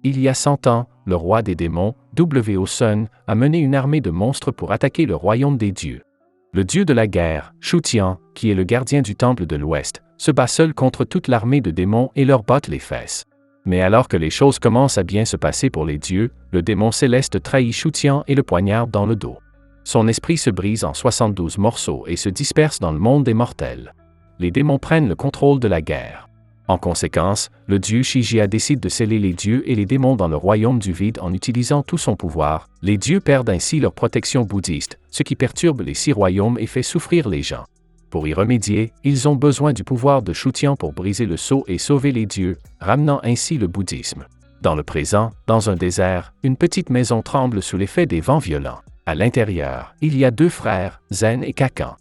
Il y a 100 ans, le roi des démons, W.O. Sun, a mené une armée de monstres pour attaquer le royaume des dieux. Le dieu de la guerre, Shutian, qui est le gardien du temple de l'Ouest, se bat seul contre toute l'armée de démons et leur botte les fesses. Mais alors que les choses commencent à bien se passer pour les dieux, le démon céleste trahit Shutian et le poignarde dans le dos. Son esprit se brise en 72 morceaux et se disperse dans le monde des mortels. Les démons prennent le contrôle de la guerre. En conséquence, le dieu Shijia décide de sceller les dieux et les démons dans le royaume du vide en utilisant tout son pouvoir. Les dieux perdent ainsi leur protection bouddhiste, ce qui perturbe les 6 royaumes et fait souffrir les gens. Pour y remédier, ils ont besoin du pouvoir de Shutian pour briser le sceau et sauver les dieux, ramenant ainsi le bouddhisme. Dans le présent, dans un désert, une petite maison tremble sous l'effet des vents violents. À l'intérieur, il y a 2 frères, Zen et Kakan.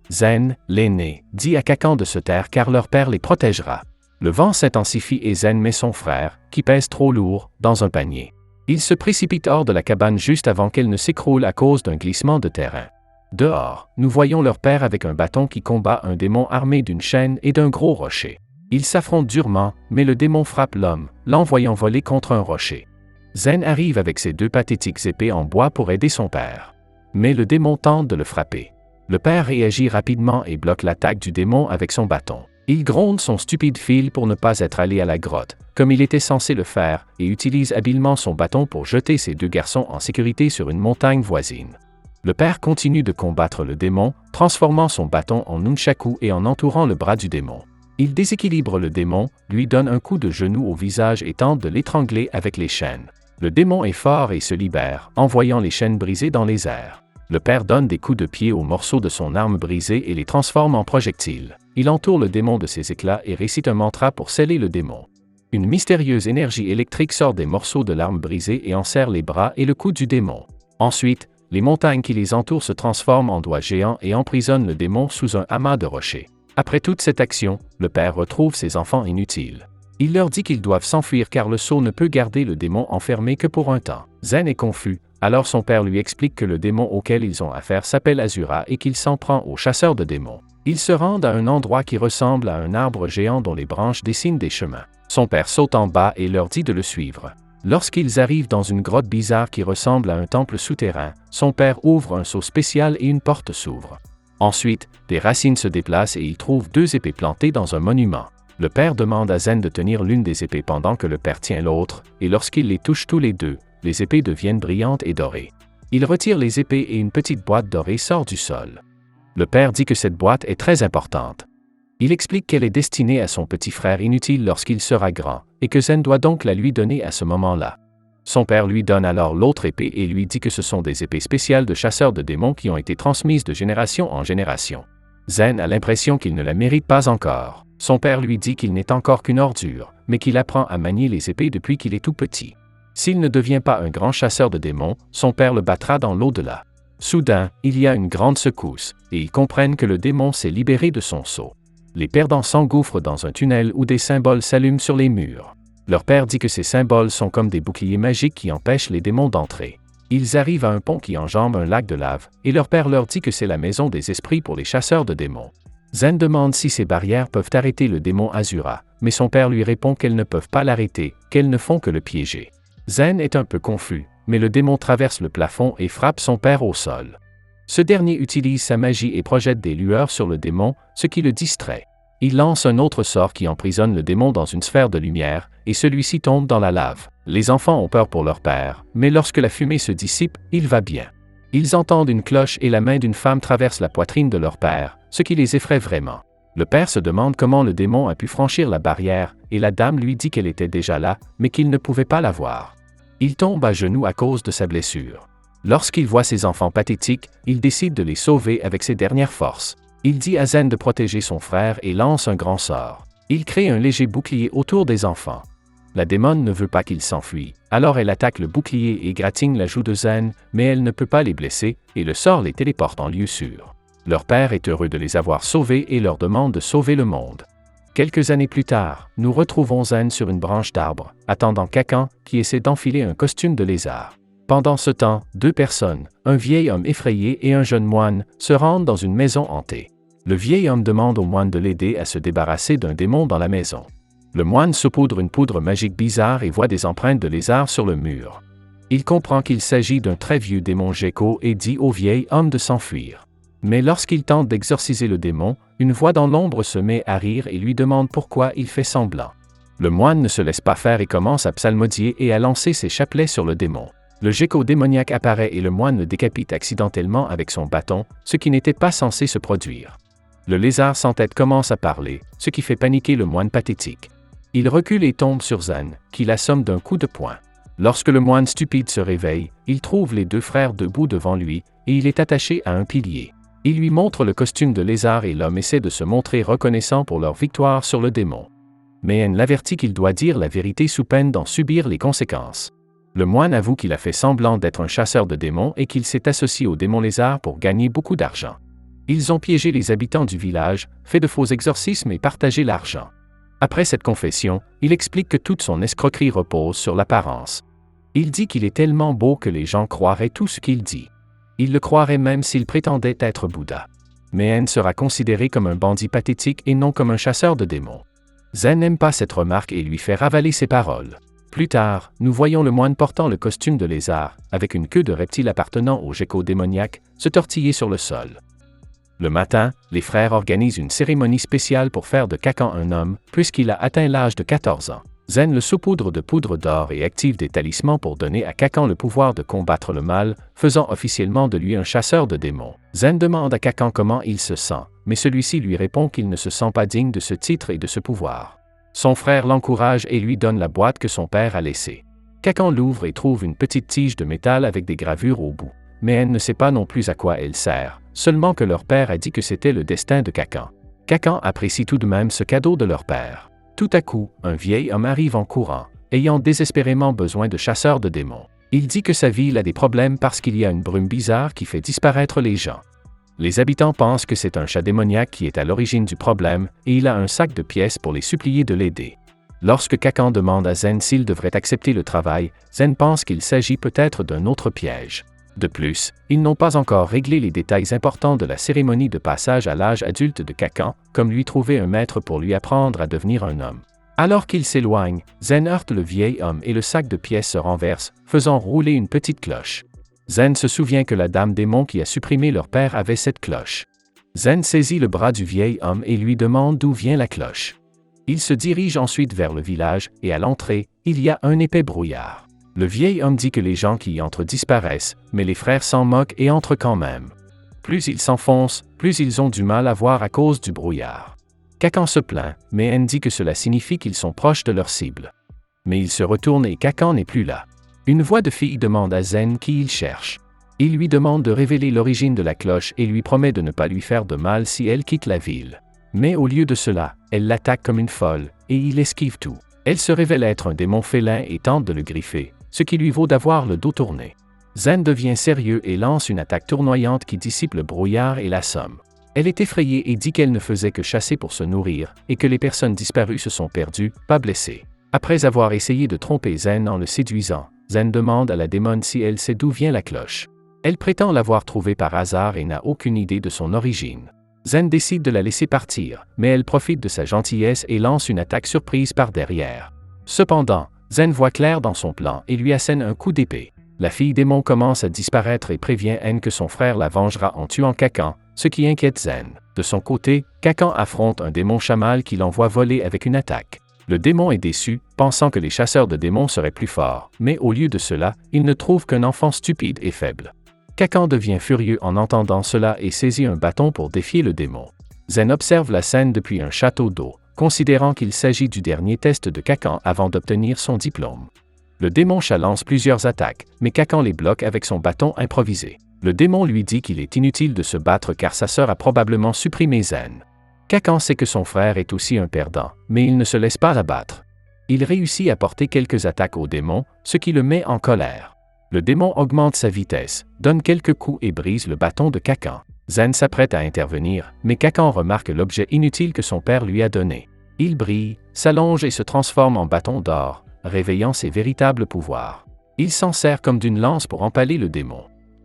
Zen, l'aîné, dit à Kakan de se taire car leur père les protégera. Le vent s'intensifie et Zen met son frère, qui pèse trop lourd, dans un panier. Il se précipite hors de la cabane juste avant qu'elle ne s'écroule à cause d'un glissement de terrain. Dehors, nous voyons leur père avec un bâton qui combat un démon armé d'une chaîne et d'un gros rocher. Ils s'affrontent durement, mais le démon frappe l'homme, l'envoyant voler contre un rocher. Zen arrive avec ses 2 pathétiques épées en bois pour aider son père. Mais le démon tente de le frapper. Le père réagit rapidement et bloque l'attaque du démon avec son bâton. Il gronde son stupide fil pour ne pas être allé à la grotte, comme il était censé le faire, et utilise habilement son bâton pour jeter ses 2 garçons en sécurité sur une montagne voisine. Le père continue de combattre le démon, transformant son bâton en nunchaku et en entourant le bras du démon. Il déséquilibre le démon, lui donne un coup de genou au visage et tente de l'étrangler avec les chaînes. Le démon est fort et se libère, envoyant les chaînes brisées dans les airs. Le père donne des coups de pied aux morceaux de son arme brisée et les transforme en projectiles. Il entoure le démon de ses éclats et récite un mantra pour sceller le démon. Une mystérieuse énergie électrique sort des morceaux de l'arme brisée et enserre les bras et le cou du démon. Ensuite, les montagnes qui les entourent se transforment en doigts géants et emprisonnent le démon sous un amas de rochers. Après toute cette action, le père retrouve ses enfants inutiles. Il leur dit qu'ils doivent s'enfuir car le sceau ne peut garder le démon enfermé que pour un temps. Zen est confus, alors son père lui explique que le démon auquel ils ont affaire s'appelle Azura et qu'il s'en prend aux chasseurs de démons. Ils se rendent à un endroit qui ressemble à un arbre géant dont les branches dessinent des chemins. Son père saute en bas et leur dit de le suivre. Lorsqu'ils arrivent dans une grotte bizarre qui ressemble à un temple souterrain, son père ouvre un seau spécial et une porte s'ouvre. Ensuite, des racines se déplacent et ils trouvent 2 épées plantées dans un monument. Le père demande à Zen de tenir l'une des épées pendant que le père tient l'autre, et lorsqu'il les touche tous les 2, les épées deviennent brillantes et dorées. Il retire les épées et une petite boîte dorée sort du sol. Le père dit que cette boîte est très importante. Il explique qu'elle est destinée à son petit frère inutile lorsqu'il sera grand, et que Zen doit donc la lui donner à ce moment-là. Son père lui donne alors l'autre épée et lui dit que ce sont des épées spéciales de chasseurs de démons qui ont été transmises de génération en génération. Zen a l'impression qu'il ne la mérite pas encore. Son père lui dit qu'il n'est encore qu'une ordure, mais qu'il apprend à manier les épées depuis qu'il est tout petit. S'il ne devient pas un grand chasseur de démons, son père le battra dans l'au-delà. Soudain, il y a une grande secousse, et ils comprennent que le démon s'est libéré de son sceau. Les perdants s'engouffrent dans un tunnel où des symboles s'allument sur les murs. Leur père dit que ces symboles sont comme des boucliers magiques qui empêchent les démons d'entrer. Ils arrivent à un pont qui enjambe un lac de lave, et leur père leur dit que c'est la maison des esprits pour les chasseurs de démons. Zen demande si ces barrières peuvent arrêter le démon Azura, mais son père lui répond qu'elles ne peuvent pas l'arrêter, qu'elles ne font que le piéger. Zen est un peu confus, mais le démon traverse le plafond et frappe son père au sol. Ce dernier utilise sa magie et projette des lueurs sur le démon, ce qui le distrait. Il lance un autre sort qui emprisonne le démon dans une sphère de lumière, et celui-ci tombe dans la lave. Les enfants ont peur pour leur père, mais lorsque la fumée se dissipe, il va bien. Ils entendent une cloche et la main d'une femme traverse la poitrine de leur père, ce qui les effraie vraiment. Le père se demande comment le démon a pu franchir la barrière, et la dame lui dit qu'elle était déjà là, mais qu'il ne pouvait pas la voir. Il tombe à genoux à cause de sa blessure. Lorsqu'il voit ses enfants pathétiques, il décide de les sauver avec ses dernières forces. Il dit à Zen de protéger son frère et lance un grand sort. Il crée un léger bouclier autour des enfants. La démone ne veut pas qu'ils s'enfuient, alors elle attaque le bouclier et égratigne la joue de Zen, mais elle ne peut pas les blesser, et le sort les téléporte en lieu sûr. Leur père est heureux de les avoir sauvés et leur demande de sauver le monde. Quelques années plus tard, nous retrouvons Zen sur une branche d'arbre, attendant Kakan, qui essaie d'enfiler un costume de lézard. Pendant ce temps, 2 personnes, un vieil homme effrayé et un jeune moine, se rendent dans une maison hantée. Le vieil homme demande au moine de l'aider à se débarrasser d'un démon dans la maison. Le moine saupoudre une poudre magique bizarre et voit des empreintes de lézard sur le mur. Il comprend qu'il s'agit d'un très vieux démon gecko et dit au vieil homme de s'enfuir. Mais lorsqu'il tente d'exorciser le démon, une voix dans l'ombre se met à rire et lui demande pourquoi il fait semblant. Le moine ne se laisse pas faire et commence à psalmodier et à lancer ses chapelets sur le démon. Le gecko démoniaque apparaît et le moine le décapite accidentellement avec son bâton, ce qui n'était pas censé se produire. Le lézard sans tête commence à parler, ce qui fait paniquer le moine pathétique. Il recule et tombe sur Zen, qui l'assomme d'un coup de poing. Lorsque le moine stupide se réveille, il trouve les deux frères debout devant lui, et il est attaché à un pilier. Il lui montre le costume de lézard et l'homme essaie de se montrer reconnaissant pour leur victoire sur le démon. Mais N l'avertit qu'il doit dire la vérité sous peine d'en subir les conséquences. Le moine avoue qu'il a fait semblant d'être un chasseur de démons et qu'il s'est associé au démon lézard pour gagner beaucoup d'argent. Ils ont piégé les habitants du village, fait de faux exorcismes et partagé l'argent. Après cette confession, il explique que toute son escroquerie repose sur l'apparence. Il dit qu'il est tellement beau que les gens croiraient tout ce qu'il dit. Il le croirait même s'il prétendait être Bouddha. Mais N sera considéré comme un bandit pathétique et non comme un chasseur de démons. Zen n'aime pas cette remarque et lui fait ravaler ses paroles. Plus tard, nous voyons le moine portant le costume de lézard, avec une queue de reptile appartenant au gecko démoniaque, se tortiller sur le sol. Le matin, les frères organisent une cérémonie spéciale pour faire de Kakan un homme, puisqu'il a atteint l'âge de 14 ans. Zen le saupoudre de poudre d'or et active des talismans pour donner à Kakan le pouvoir de combattre le mal, faisant officiellement de lui un chasseur de démons. Zen demande à Kakan comment il se sent, mais celui-ci lui répond qu'il ne se sent pas digne de ce titre et de ce pouvoir. Son frère l'encourage et lui donne la boîte que son père a laissée. Kakan l'ouvre et trouve une petite tige de métal avec des gravures au bout. Mais elle ne sait pas non plus à quoi elle sert, seulement que leur père a dit que c'était le destin de Kakan. Kakan apprécie tout de même ce cadeau de leur père. Tout à coup, un vieil homme arrive en courant, ayant désespérément besoin de chasseurs de démons. Il dit que sa ville a des problèmes parce qu'il y a une brume bizarre qui fait disparaître les gens. Les habitants pensent que c'est un chat démoniaque qui est à l'origine du problème, et il a un sac de pièces pour les supplier de l'aider. Lorsque Kakan demande à Zen s'il devrait accepter le travail, Zen pense qu'il s'agit peut-être d'un autre piège. De plus, ils n'ont pas encore réglé les détails importants de la cérémonie de passage à l'âge adulte de Kakan, comme lui trouver un maître pour lui apprendre à devenir un homme. Alors qu'il s'éloigne, Zen heurte le vieil homme et le sac de pièces se renverse, faisant rouler une petite cloche. Zen se souvient que la dame démon qui a supprimé leur père avait cette cloche. Zen saisit le bras du vieil homme et lui demande d'où vient la cloche. Il se dirige ensuite vers le village, et à l'entrée, il y a un épais brouillard. Le vieil homme dit que les gens qui y entrent disparaissent, mais les frères s'en moquent et entrent quand même. Plus ils s'enfoncent, plus ils ont du mal à voir à cause du brouillard. Kakan se plaint, mais N dit que cela signifie qu'ils sont proches de leur cible. Mais il se retourne et Kakan n'est plus là. Une voix de fille demande à Zen qui il cherche. Il lui demande de révéler l'origine de la cloche et lui promet de ne pas lui faire de mal si elle quitte la ville. Mais au lieu de cela, elle l'attaque comme une folle, et il esquive tout. Elle se révèle être un démon félin et tente de le griffer, ce qui lui vaut d'avoir le dos tourné. Zen devient sérieux et lance une attaque tournoyante qui dissipe le brouillard et l'assomme. Elle est effrayée et dit qu'elle ne faisait que chasser pour se nourrir, et que les personnes disparues se sont perdues, pas blessées. Après avoir essayé de tromper Zen en le séduisant, Zen demande à la démone si elle sait d'où vient la cloche. Elle prétend l'avoir trouvée par hasard et n'a aucune idée de son origine. Zen décide de la laisser partir, mais elle profite de sa gentillesse et lance une attaque surprise par derrière. Cependant, Zen voit clair dans son plan et lui assène un coup d'épée. La fille démon commence à disparaître et prévient N que son frère la vengera en tuant Kakan, ce qui inquiète Zen. De son côté, Kakan affronte un démon chamal qui l'envoie voler avec une attaque. Le démon est déçu, pensant que les chasseurs de démons seraient plus forts, mais au lieu de cela, il ne trouve qu'un enfant stupide et faible. Kakan devient furieux en entendant cela et saisit un bâton pour défier le démon. Zen observe la scène depuis un château d'eau, considérant qu'il s'agit du dernier test de Kakan avant d'obtenir son diplôme. Le démon chat lance plusieurs attaques, mais Kakan les bloque avec son bâton improvisé. Le démon lui dit qu'il est inutile de se battre car sa sœur a probablement supprimé Zen. Kakan sait que son frère est aussi un perdant, mais il ne se laisse pas abattre. Il réussit à porter quelques attaques au démon, ce qui le met en colère. Le démon augmente sa vitesse, donne quelques coups et brise le bâton de Kakan. Zen s'apprête à intervenir, mais Kakan remarque l'objet inutile que son père lui a donné. Il brille, s'allonge et se transforme en bâton d'or, réveillant ses véritables pouvoirs. Il s'en sert comme d'une lance pour empaler le démon.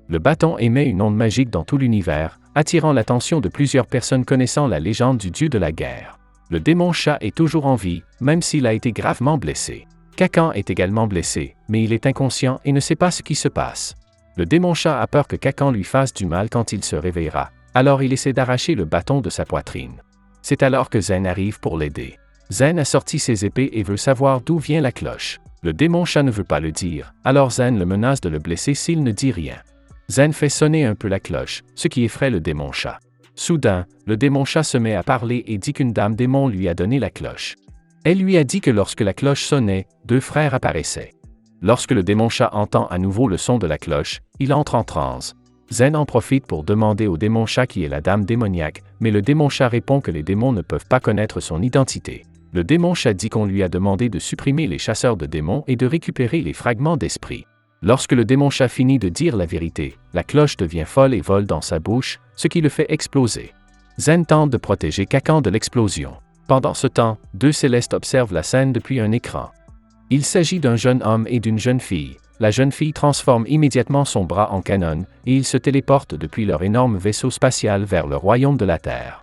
Le bâton émet une onde magique dans tout l'univers, attirant l'attention de plusieurs personnes connaissant la légende du dieu de la guerre. Le démon chat est toujours en vie, même s'il a été gravement blessé. Kakan est également blessé, mais il est inconscient et ne sait pas ce qui se passe. Le démon chat a peur que Kakan lui fasse du mal quand il se réveillera, alors il essaie d'arracher le bâton de sa poitrine. C'est alors que Zen arrive pour l'aider. Zen a sorti ses épées et veut savoir d'où vient la cloche. Le démon chat ne veut pas le dire, alors Zen le menace de le blesser s'il ne dit rien. Zen fait sonner un peu la cloche, ce qui effraie le démon chat. Soudain, le démon chat se met à parler et dit qu'une dame démon lui a donné la cloche. Elle lui a dit que lorsque la cloche sonnait, 2 frères apparaissaient. Lorsque le démon chat entend à nouveau le son de la cloche, il entre en transe. Zen en profite pour demander au démon chat qui est la dame démoniaque, mais le démon chat répond que les démons ne peuvent pas connaître son identité. Le démon chat dit qu'on lui a demandé de supprimer les chasseurs de démons et de récupérer les fragments d'esprit. Lorsque le démon chat finit de dire la vérité, la cloche devient folle et vole dans sa bouche, ce qui le fait exploser. Zen tente de protéger Kakan de l'explosion. Pendant ce temps, 2 célestes observent la scène depuis un écran. Il s'agit d'un jeune homme et d'une jeune fille. La jeune fille transforme immédiatement son bras en canon, et ils se téléportent depuis leur énorme vaisseau spatial vers le royaume de la Terre.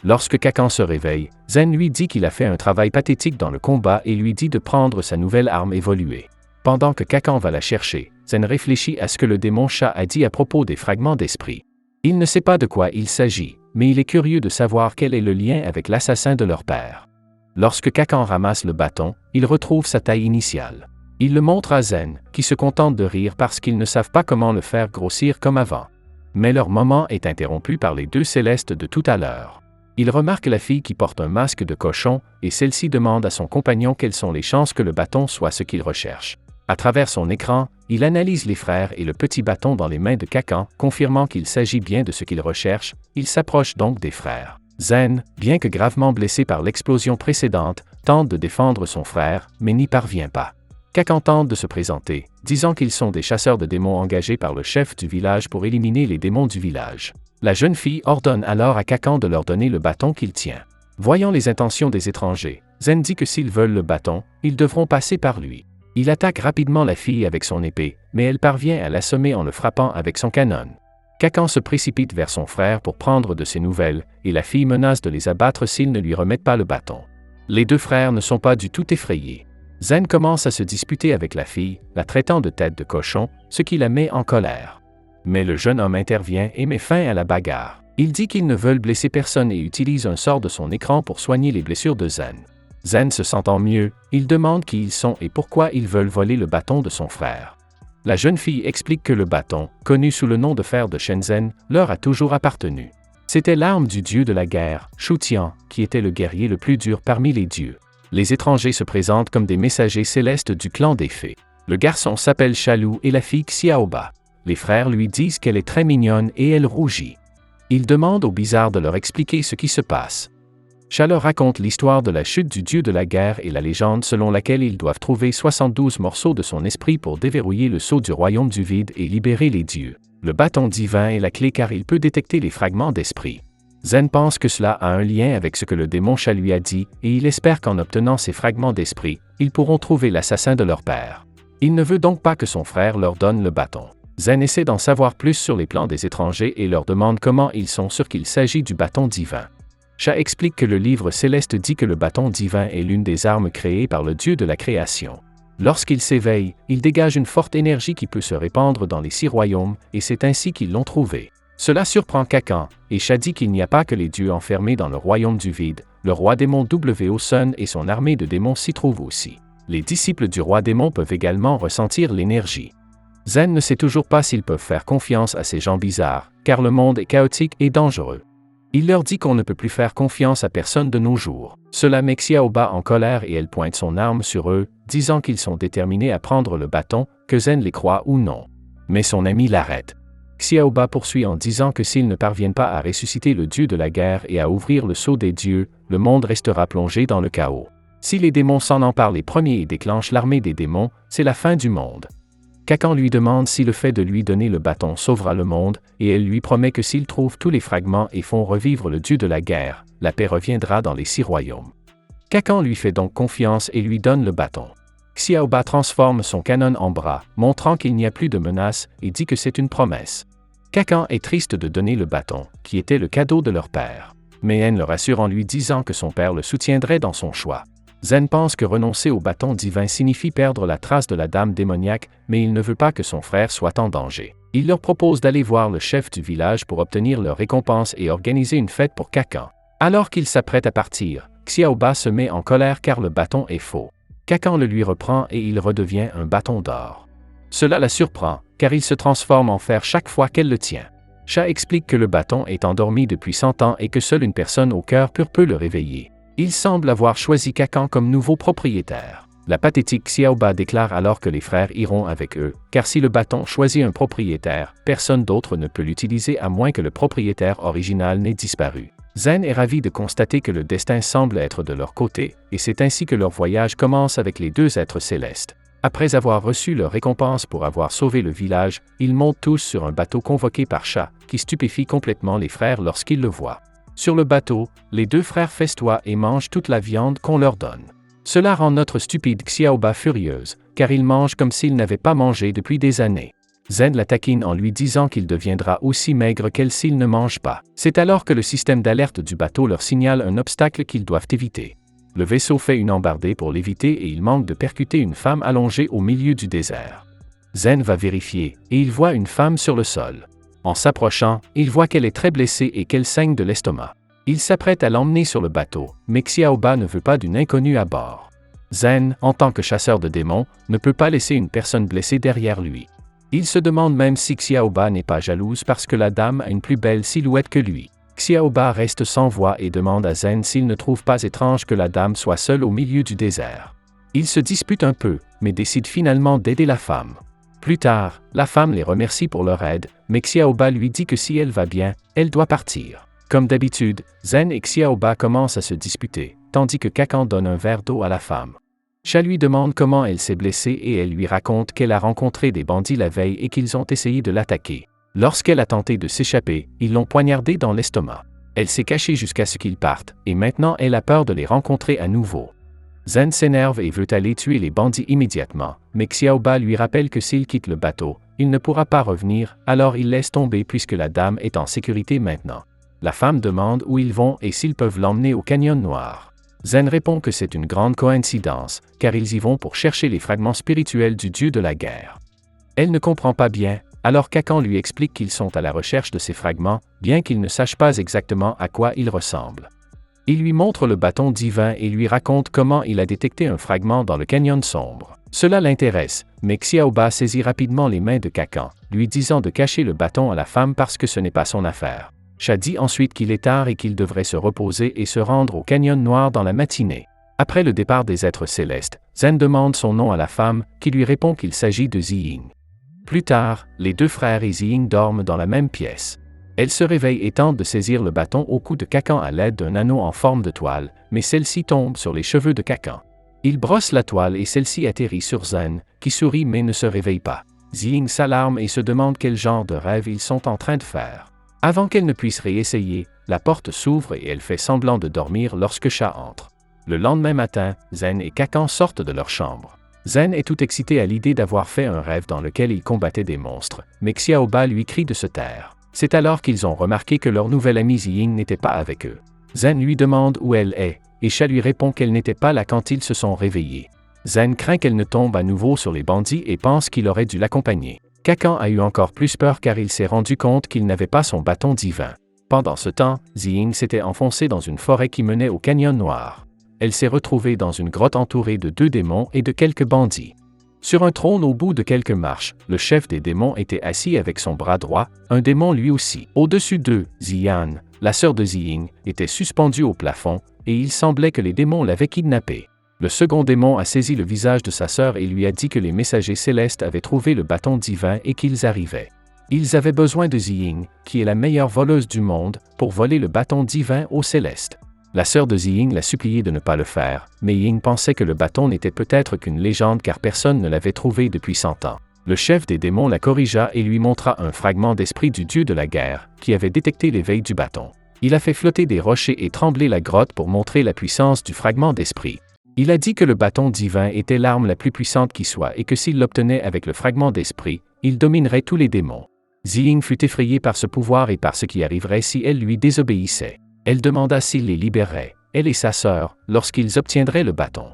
Lorsque Kakan se réveille, Zen lui dit qu'il a fait un travail pathétique dans le combat et lui dit de prendre sa nouvelle arme évoluée. Pendant que Kakan va la chercher, Zen réfléchit à ce que le démon chat a dit à propos des fragments d'esprit. Il ne sait pas de quoi il s'agit, mais il est curieux de savoir quel est le lien avec l'assassin de leur père. Lorsque Kakan ramasse le bâton, il retrouve sa taille initiale. Il le montre à Zen, qui se contente de rire parce qu'ils ne savent pas comment le faire grossir comme avant. Mais leur moment est interrompu par les 2 célestes de tout à l'heure. Il remarque la fille qui porte un masque de cochon, et celle-ci demande à son compagnon quelles sont les chances que le bâton soit ce qu'il recherche. À travers son écran, il analyse les frères et le petit bâton dans les mains de Kakan, confirmant qu'il s'agit bien de ce qu'il recherche. Il s'approche donc des frères. Zen, bien que gravement blessé par l'explosion précédente, tente de défendre son frère, mais n'y parvient pas. Kakan tente de se présenter, disant qu'ils sont des chasseurs de démons engagés par le chef du village pour éliminer les démons du village. La jeune fille ordonne alors à Kakan de leur donner le bâton qu'il tient. Voyant les intentions des étrangers, Zen dit que s'ils veulent le bâton, ils devront passer par lui. Il attaque rapidement la fille avec son épée, mais elle parvient à l'assommer en le frappant avec son canon. Kakan se précipite vers son frère pour prendre de ses nouvelles, et la fille menace de les abattre s'ils ne lui remettent pas le bâton. Les 2 frères ne sont pas du tout effrayés. Zen commence à se disputer avec la fille, la traitant de tête de cochon, ce qui la met en colère. Mais le jeune homme intervient et met fin à la bagarre. Il dit qu'ils ne veulent blesser personne et utilise un sort de son écran pour soigner les blessures de Zen. Zen se sentant mieux, il demande qui ils sont et pourquoi ils veulent voler le bâton de son frère. La jeune fille explique que le bâton, connu sous le nom de fer de Shenzhen, leur a toujours appartenu. C'était l'arme du dieu de la guerre, Shutian, qui était le guerrier le plus dur parmi les dieux. Les étrangers se présentent comme des messagers célestes du clan des fées. Le garçon s'appelle Chalou et la fille Xiaoba. Les frères lui disent qu'elle est très mignonne et elle rougit. Il demande aux bizarres de leur expliquer ce qui se passe. Cha leur raconte l'histoire de la chute du dieu de la guerre et la légende selon laquelle ils doivent trouver 72 morceaux de son esprit pour déverrouiller le sceau du royaume du vide et libérer les dieux. Le bâton divin est la clé car il peut détecter les fragments d'esprit. Zen pense que cela a un lien avec ce que le démon chat lui a dit et il espère qu'en obtenant ces fragments d'esprit, ils pourront trouver l'assassin de leur père. Il ne veut donc pas que son frère leur donne le bâton. Zen essaie d'en savoir plus sur les plans des étrangers et leur demande comment ils sont sûrs qu'il s'agit du bâton divin. Cha explique que le livre céleste dit que le bâton divin est l'une des armes créées par le dieu de la création. Lorsqu'il s'éveille, il dégage une forte énergie qui peut se répandre dans les 6 royaumes, et c'est ainsi qu'ils l'ont trouvé. Cela surprend Kakan, et Cha dit qu'il n'y a pas que les dieux enfermés dans le royaume du vide, le roi démon W.O. Sun et son armée de démons s'y trouvent aussi. Les disciples du roi démon peuvent également ressentir l'énergie. Zen ne sait toujours pas s'ils peuvent faire confiance à ces gens bizarres, car le monde est chaotique et dangereux. Il leur dit qu'on ne peut plus faire confiance à personne de nos jours. Cela met Xiaoba en colère et elle pointe son arme sur eux, disant qu'ils sont déterminés à prendre le bâton, que Zen les croit ou non. Mais son ami l'arrête. Xiaoba poursuit en disant que s'ils ne parviennent pas à ressusciter le dieu de la guerre et à ouvrir le sceau des dieux, le monde restera plongé dans le chaos. Si les démons s'en emparent les premiers et déclenchent l'armée des démons, c'est la fin du monde. Kakan lui demande si le fait de lui donner le bâton sauvera le monde, et elle lui promet que s'ils trouvent tous les fragments et font revivre le dieu de la guerre, la paix reviendra dans les 6 royaumes. Kakan lui fait donc confiance et lui donne le bâton. Xiaoba transforme son canon en bras, montrant qu'il n'y a plus de menace, et dit que c'est une promesse. Kakan est triste de donner le bâton, qui était le cadeau de leur père. Mais Hen le rassure en lui disant que son père le soutiendrait dans son choix. Zen pense que renoncer au bâton divin signifie perdre la trace de la dame démoniaque, mais il ne veut pas que son frère soit en danger. Il leur propose d'aller voir le chef du village pour obtenir leur récompense et organiser une fête pour Kakan. Alors qu'il s'apprête à partir, Xiaoba se met en colère car le bâton est faux. Kakan le lui reprend et il redevient un bâton d'or. Cela la surprend, car il se transforme en fer chaque fois qu'elle le tient. Sha explique que le bâton est endormi depuis 100 ans et que seule une personne au cœur pur peut le réveiller. Il semble avoir choisi Kakan comme nouveau propriétaire. La pathétique Xiaoba déclare alors que les frères iront avec eux, car si le bâton choisit un propriétaire, personne d'autre ne peut l'utiliser à moins que le propriétaire original n'ait disparu. Zen est ravi de constater que le destin semble être de leur côté, et c'est ainsi que leur voyage commence avec les deux êtres célestes. Après avoir reçu leur récompense pour avoir sauvé le village, ils montent tous sur un bateau convoqué par Sha, qui stupéfie complètement les frères lorsqu'ils le voient. Sur le bateau, les deux frères festoient et mangent toute la viande qu'on leur donne. Cela rend notre stupide Xiaoba furieuse, car ils mangent comme s'ils n'avaient pas mangé depuis des années. Zen la taquine en lui disant qu'il deviendra aussi maigre qu'elle s'il ne mange pas. C'est alors que le système d'alerte du bateau leur signale un obstacle qu'ils doivent éviter. Le vaisseau fait une embardée pour l'éviter et il manque de percuter une femme allongée au milieu du désert. Zen va vérifier, et il voit une femme sur le sol. En s'approchant, il voit qu'elle est très blessée et qu'elle saigne de l'estomac. Il s'apprête à l'emmener sur le bateau, mais Xiaoba ne veut pas d'une inconnue à bord. Zen, en tant que chasseur de démons, ne peut pas laisser une personne blessée derrière lui. Il se demande même si Xiaoba n'est pas jalouse parce que la dame a une plus belle silhouette que lui. Xiaoba reste sans voix et demande à Zen s'il ne trouve pas étrange que la dame soit seule au milieu du désert. Ils se disputent un peu, mais décident finalement d'aider la femme. Plus tard, la femme les remercie pour leur aide, mais Xiaoba lui dit que si elle va bien, elle doit partir. Comme d'habitude, Zen et Xiaoba commencent à se disputer, tandis que Kakan donne un verre d'eau à la femme. Sha lui demande comment elle s'est blessée et elle lui raconte qu'elle a rencontré des bandits la veille et qu'ils ont essayé de l'attaquer. Lorsqu'elle a tenté de s'échapper, ils l'ont poignardée dans l'estomac. Elle s'est cachée jusqu'à ce qu'ils partent, et maintenant elle a peur de les rencontrer à nouveau. Zen s'énerve et veut aller tuer les bandits immédiatement, mais Xiaoba lui rappelle que s'il quitte le bateau, il ne pourra pas revenir, alors il laisse tomber puisque la dame est en sécurité maintenant. La femme demande où ils vont et s'ils peuvent l'emmener au canyon noir. Zen répond que c'est une grande coïncidence, car ils y vont pour chercher les fragments spirituels du dieu de la guerre. Elle ne comprend pas bien, alors Kakan lui explique qu'ils sont à la recherche de ces fragments, bien qu'ils ne sachent pas exactement à quoi ils ressemblent. Il lui montre le bâton divin et lui raconte comment il a détecté un fragment dans le canyon sombre. Cela l'intéresse, mais Xiaoba saisit rapidement les mains de Kakan, lui disant de cacher le bâton à la femme parce que ce n'est pas son affaire. Sha dit ensuite qu'il est tard et qu'il devrait se reposer et se rendre au canyon noir dans la matinée. Après le départ des êtres célestes, Zen demande son nom à la femme, qui lui répond qu'il s'agit de Ziying. Plus tard, les deux frères et Ziying dorment dans la même pièce. Elle se réveille et tente de saisir le bâton au cou de Kakan à l'aide d'un anneau en forme de toile, mais celle-ci tombe sur les cheveux de Kakan. Il brosse la toile et celle-ci atterrit sur Zen, qui sourit mais ne se réveille pas. Ziying s'alarme et se demande quel genre de rêve ils sont en train de faire. Avant qu'elle ne puisse réessayer, la porte s'ouvre et elle fait semblant de dormir lorsque Sha entre. Le lendemain matin, Zen et Kakan sortent de leur chambre. Zen est tout excité à l'idée d'avoir fait un rêve dans lequel il combattait des monstres, mais Xiaoba lui crie de se taire. C'est alors qu'ils ont remarqué que leur nouvelle amie Ziying n'était pas avec eux. Zen lui demande où elle est, et Sha lui répond qu'elle n'était pas là quand ils se sont réveillés. Zen craint qu'elle ne tombe à nouveau sur les bandits et pense qu'il aurait dû l'accompagner. Kakan a eu encore plus peur car il s'est rendu compte qu'il n'avait pas son bâton divin. Pendant ce temps, Ziying s'était enfoncée dans une forêt qui menait au canyon noir. Elle s'est retrouvée dans une grotte entourée de 2 démons et de quelques bandits. Sur un trône au bout de quelques marches, le chef des démons était assis avec son bras droit, un démon lui aussi. Au-dessus d'eux, Ziyan, la sœur de Ziying, était suspendue au plafond, et il semblait que les démons l'avaient kidnappée. Le second démon a saisi le visage de sa sœur et lui a dit que les messagers célestes avaient trouvé le bâton divin et qu'ils arrivaient. Ils avaient besoin de Ziying, qui est la meilleure voleuse du monde, pour voler le bâton divin aux célestes. La sœur de Ziying l'a supplié de ne pas le faire, mais Ying pensait que le bâton n'était peut-être qu'une légende car personne ne l'avait trouvé depuis 100 ans. Le chef des démons la corrigea et lui montra un fragment d'esprit du dieu de la guerre, qui avait détecté l'éveil du bâton. Il a fait flotter des rochers et trembler la grotte pour montrer la puissance du fragment d'esprit. Il a dit que le bâton divin était l'arme la plus puissante qui soit et que s'il l'obtenait avec le fragment d'esprit, il dominerait tous les démons. Ziying fut effrayée par ce pouvoir et par ce qui arriverait si elle lui désobéissait. Elle demanda s'il les libérerait, elle et sa sœur, lorsqu'ils obtiendraient le bâton.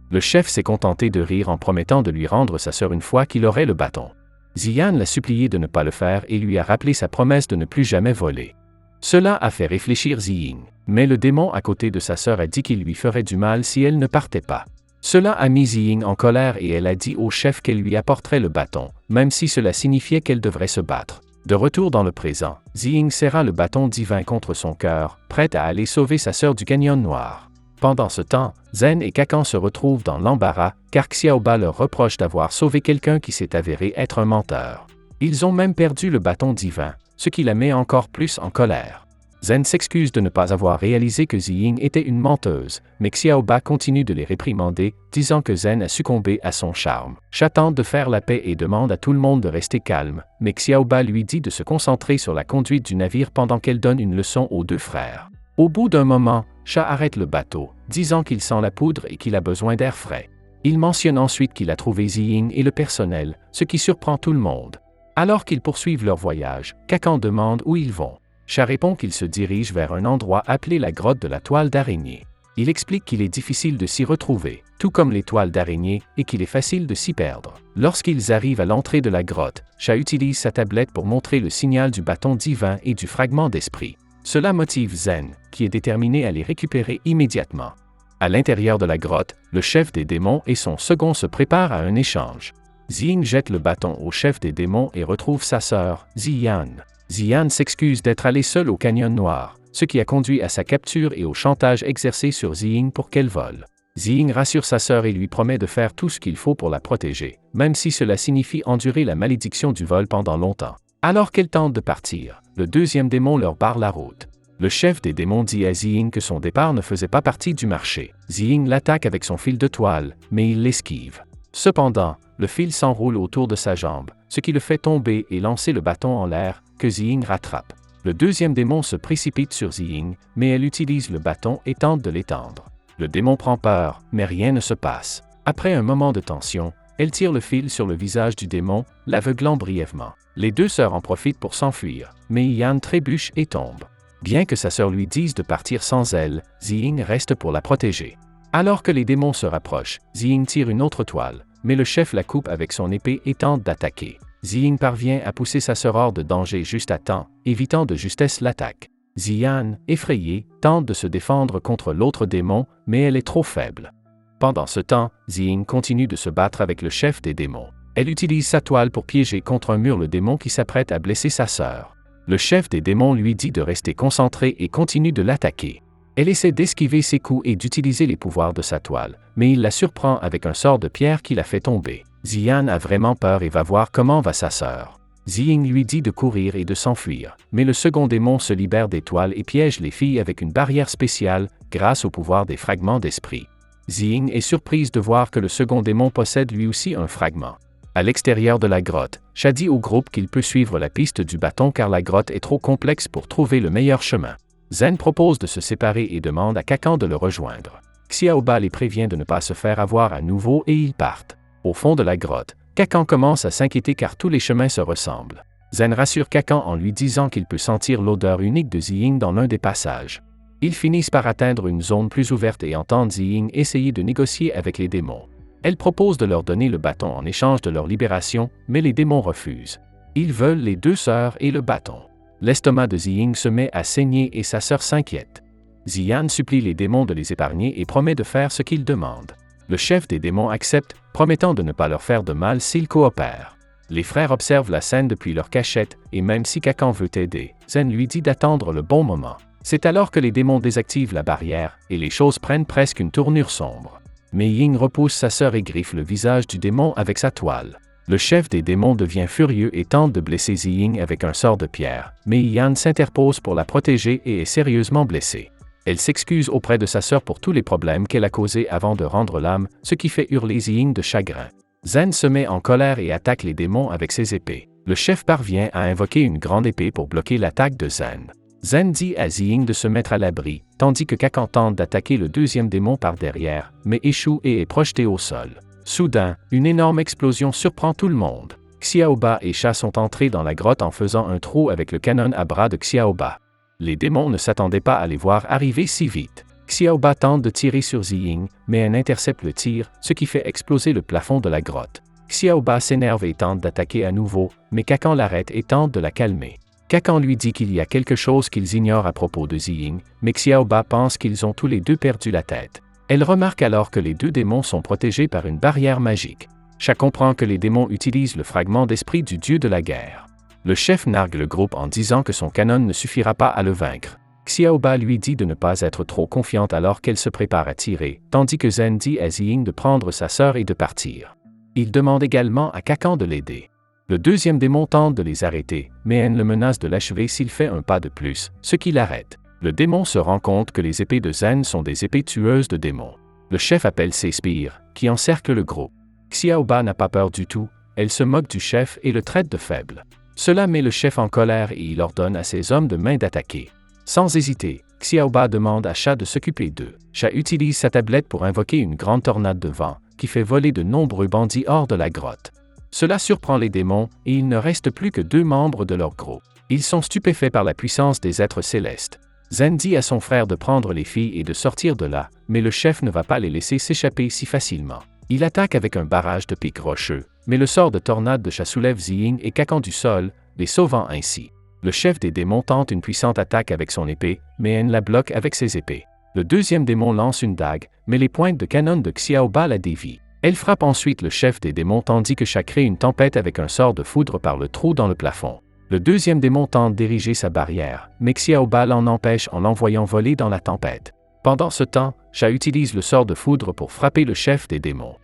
Le chef s'est contenté de rire en promettant de lui rendre sa sœur une fois qu'il aurait le bâton. Xian l'a supplié de ne pas le faire et lui a rappelé sa promesse de ne plus jamais voler. Cela a fait réfléchir Ziying, mais le démon à côté de sa sœur a dit qu'il lui ferait du mal si elle ne partait pas. Cela a mis Ziying en colère et elle a dit au chef qu'elle lui apporterait le bâton, même si cela signifiait qu'elle devrait se battre. De retour dans le présent, Ziying serra le bâton divin contre son cœur, prête à aller sauver sa sœur du canyon noir. Pendant ce temps, Zen et Kakan se retrouvent dans l'embarras, car Xiaoba leur reproche d'avoir sauvé quelqu'un qui s'est avéré être un menteur. Ils ont même perdu le bâton divin, ce qui la met encore plus en colère. Zen s'excuse de ne pas avoir réalisé que Ziying était une menteuse, mais Xiaoba continue de les réprimander, disant que Zen a succombé à son charme. Sha tente de faire la paix et demande à tout le monde de rester calme, mais Xiaoba lui dit de se concentrer sur la conduite du navire pendant qu'elle donne une leçon aux deux frères. Au bout d'un moment, Sha arrête le bateau, disant qu'il sent la poudre et qu'il a besoin d'air frais. Il mentionne ensuite qu'il a trouvé Ziying et le personnel, ce qui surprend tout le monde. Alors qu'ils poursuivent leur voyage, Kakan demande où ils vont. Sha répond qu'il se dirige vers un endroit appelé la grotte de la toile d'araignée. Il explique qu'il est difficile de s'y retrouver, tout comme les toiles d'araignée, et qu'il est facile de s'y perdre. Lorsqu'ils arrivent à l'entrée de la grotte, Sha utilise sa tablette pour montrer le signal du bâton divin et du fragment d'esprit. Cela motive Zen, qui est déterminé à les récupérer immédiatement. À l'intérieur de la grotte, le chef des démons et son second se préparent à un échange. Ziying jette le bâton au chef des démons et retrouve sa sœur, Ziyan. Ziyan s'excuse d'être allée seule au canyon noir, ce qui a conduit à sa capture et au chantage exercé sur Ziying pour qu'elle vole. Ziying rassure sa sœur et lui promet de faire tout ce qu'il faut pour la protéger, même si cela signifie endurer la malédiction du vol pendant longtemps. Alors qu'elle tente de partir, le deuxième démon leur barre la route. Le chef des démons dit à Ziying que son départ ne faisait pas partie du marché. Ziying l'attaque avec son fil de toile, mais il l'esquive. Cependant, le fil s'enroule autour de sa jambe, ce qui le fait tomber et lancer le bâton en l'air, que Ziying rattrape. Le deuxième démon se précipite sur Ziying, mais elle utilise le bâton et tente de l'étendre. Le démon prend peur, mais rien ne se passe. Après un moment de tension, elle tire le fil sur le visage du démon, l'aveuglant brièvement. Les deux sœurs en profitent pour s'enfuir, mais Yan trébuche et tombe. Bien que sa sœur lui dise de partir sans elle, Ziying reste pour la protéger. Alors que les démons se rapprochent, Ziying tire une autre toile, mais le chef la coupe avec son épée et tente d'attaquer. Ziying parvient à pousser sa sœur hors de danger juste à temps, évitant de justesse l'attaque. Ziyan, effrayée, tente de se défendre contre l'autre démon, mais elle est trop faible. Pendant ce temps, Ziying continue de se battre avec le chef des démons. Elle utilise sa toile pour piéger contre un mur le démon qui s'apprête à blesser sa sœur. Le chef des démons lui dit de rester concentré et continue de l'attaquer. Elle essaie d'esquiver ses coups et d'utiliser les pouvoirs de sa toile, mais il la surprend avec un sort de pierre qui la fait tomber. Ziyan a vraiment peur et va voir comment va sa sœur. Ziying lui dit de courir et de s'enfuir, mais le second démon se libère des toiles et piège les filles avec une barrière spéciale, grâce au pouvoir des fragments d'esprit. Ziying est surprise de voir que le second démon possède lui aussi un fragment. À l'extérieur de la grotte, Sha dit au groupe qu'il peut suivre la piste du bâton car la grotte est trop complexe pour trouver le meilleur chemin. Zen propose de se séparer et demande à Kakan de le rejoindre. Xiaoba les prévient de ne pas se faire avoir à nouveau et ils partent. Au fond de la grotte, Kakan commence à s'inquiéter car tous les chemins se ressemblent. Zen rassure Kakan en lui disant qu'il peut sentir l'odeur unique de Ziying dans l'un des passages. Ils finissent par atteindre une zone plus ouverte et entendent Ziying essayer de négocier avec les démons. Elle propose de leur donner le bâton en échange de leur libération, mais les démons refusent. Ils veulent les deux sœurs et le bâton. L'estomac de Ziying se met à saigner et sa sœur s'inquiète. Ziyan supplie les démons de les épargner et promet de faire ce qu'ils demandent. Le chef des démons accepte, promettant de ne pas leur faire de mal s'ils coopèrent. Les frères observent la scène depuis leur cachette, et même si Kakan veut aider, Zen lui dit d'attendre le bon moment. C'est alors que les démons désactivent la barrière, et les choses prennent presque une tournure sombre. Mais Ying repousse sa sœur et griffe le visage du démon avec sa toile. Le chef des démons devient furieux et tente de blesser Ziying avec un sort de pierre, mais Yan s'interpose pour la protéger et est sérieusement blessée. Elle s'excuse auprès de sa sœur pour tous les problèmes qu'elle a causés avant de rendre l'âme, ce qui fait hurler Ziying de chagrin. Zen se met en colère et attaque les démons avec ses épées. Le chef parvient à invoquer une grande épée pour bloquer l'attaque de Zen. Zen dit à Ziying de se mettre à l'abri, tandis que Kakan tente d'attaquer le deuxième démon par derrière, mais échoue et est projeté au sol. Soudain, une énorme explosion surprend tout le monde. Xiaoba et Sha sont entrés dans la grotte en faisant un trou avec le canon à bras de Xiaoba. Les démons ne s'attendaient pas à les voir arriver si vite. Xiaoba tente de tirer sur Ziying, mais elle intercepte le tir, ce qui fait exploser le plafond de la grotte. Xiaoba s'énerve et tente d'attaquer à nouveau, mais Kakan l'arrête et tente de la calmer. Kakan lui dit qu'il y a quelque chose qu'ils ignorent à propos de Ziying, mais Xiaoba pense qu'ils ont tous les deux perdu la tête. Elle remarque alors que les deux démons sont protégés par une barrière magique. Sha comprend que les démons utilisent le fragment d'esprit du dieu de la guerre. Le chef nargue le groupe en disant que son canon ne suffira pas à le vaincre. Xiaoba lui dit de ne pas être trop confiante alors qu'elle se prépare à tirer, tandis que Zen dit à Ziying de prendre sa sœur et de partir. Il demande également à Kakan de l'aider. Le deuxième démon tente de les arrêter, mais Hen le menace de l'achever s'il fait un pas de plus, ce qui l'arrête. Le démon se rend compte que les épées de Zen sont des épées tueuses de démons. Le chef appelle ses sbires, qui encerclent le groupe. Xiaoba n'a pas peur du tout, elle se moque du chef et le traite de faible. Cela met le chef en colère et il ordonne à ses hommes de main d'attaquer. Sans hésiter, Xiaoba demande à Sha de s'occuper d'eux. Sha utilise sa tablette pour invoquer une grande tornade de vent, qui fait voler de nombreux bandits hors de la grotte. Cela surprend les démons et il ne reste plus que 2 membres de leur groupe. Ils sont stupéfaits par la puissance des êtres célestes. Zen dit à son frère de prendre les filles et de sortir de là, mais le chef ne va pas les laisser s'échapper si facilement. Il attaque avec un barrage de pics rocheux, mais le sort de tornade de Sha soulève Ziying et Kakan du sol, les sauvant ainsi. Le chef des démons tente une puissante attaque avec son épée, mais Hen la bloque avec ses épées. Le deuxième démon lance une dague, mais les pointes de canon de Xiaoba la dévient. Elle frappe ensuite le chef des démons tandis que Sha crée une tempête avec un sort de foudre par le trou dans le plafond. Le deuxième démon tente d'ériger sa barrière, mais Xiaoba l'en empêche en l'envoyant voler dans la tempête. Pendant ce temps, Sha utilise le sort de foudre pour frapper le chef des démons.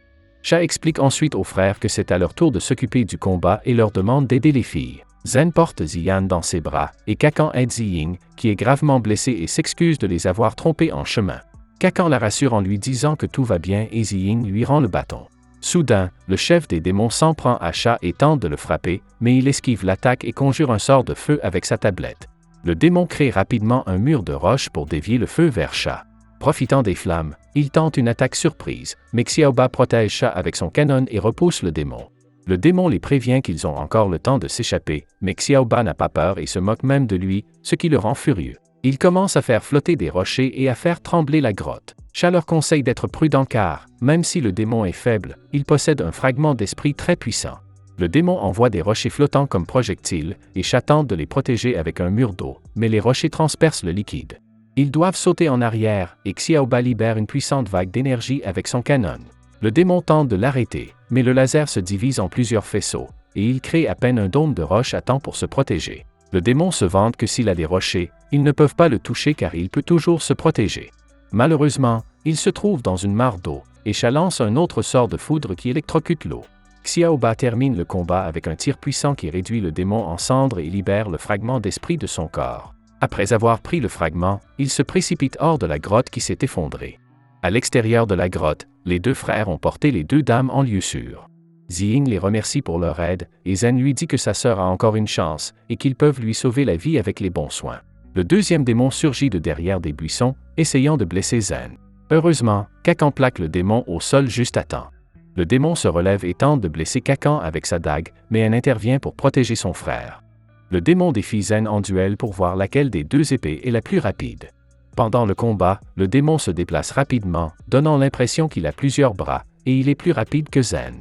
Sha explique ensuite aux frères que c'est à leur tour de s'occuper du combat et leur demande d'aider les filles. Zen porte Ziyan dans ses bras, et Kakan aide Ziying, qui est gravement blessé et s'excuse de les avoir trompés en chemin. Kakan la rassure en lui disant que tout va bien et Ziying lui rend le bâton. Soudain, le chef des démons s'en prend à Sha et tente de le frapper, mais il esquive l'attaque et conjure un sort de feu avec sa tablette. Le démon crée rapidement un mur de roche pour dévier le feu vers Sha. Profitant des flammes, il tente une attaque surprise, mais Xiaoba protège Sha avec son canon et repousse le démon. Le démon les prévient qu'ils ont encore le temps de s'échapper, mais Xiaoba n'a pas peur et se moque même de lui, ce qui le rend furieux. Il commence à faire flotter des rochers et à faire trembler la grotte. Sha leur conseille d'être prudents car, même si le démon est faible, il possède un fragment d'esprit très puissant. Le démon envoie des rochers flottants comme projectiles, et Sha tente de les protéger avec un mur d'eau, mais les rochers transpercent le liquide. Ils doivent sauter en arrière, et Xiaoba libère une puissante vague d'énergie avec son canon. Le démon tente de l'arrêter, mais le laser se divise en plusieurs faisceaux, et il crée à peine un dôme de roche à temps pour se protéger. Le démon se vante que s'il a des rochers, ils ne peuvent pas le toucher car il peut toujours se protéger. Malheureusement, il se trouve dans une mare d'eau, et Sha lance un autre sort de foudre qui électrocute l'eau. Xiaoba termine le combat avec un tir puissant qui réduit le démon en cendres et libère le fragment d'esprit de son corps. Après avoir pris le fragment, il se précipite hors de la grotte qui s'est effondrée. À l'extérieur de la grotte, les 2 frères ont porté les 2 dames en lieu sûr. Ziying les remercie pour leur aide, et Zen lui dit que sa sœur a encore une chance, et qu'ils peuvent lui sauver la vie avec les bons soins. Le deuxième démon surgit de derrière des buissons, essayant de blesser Zen. Heureusement, Kakan plaque le démon au sol juste à temps. Le démon se relève et tente de blesser Kakan avec sa dague, mais elle intervient pour protéger son frère. Le démon défie Zen en duel pour voir laquelle des 2 épées est la plus rapide. Pendant le combat, le démon se déplace rapidement, donnant l'impression qu'il a plusieurs bras, et il est plus rapide que Zen.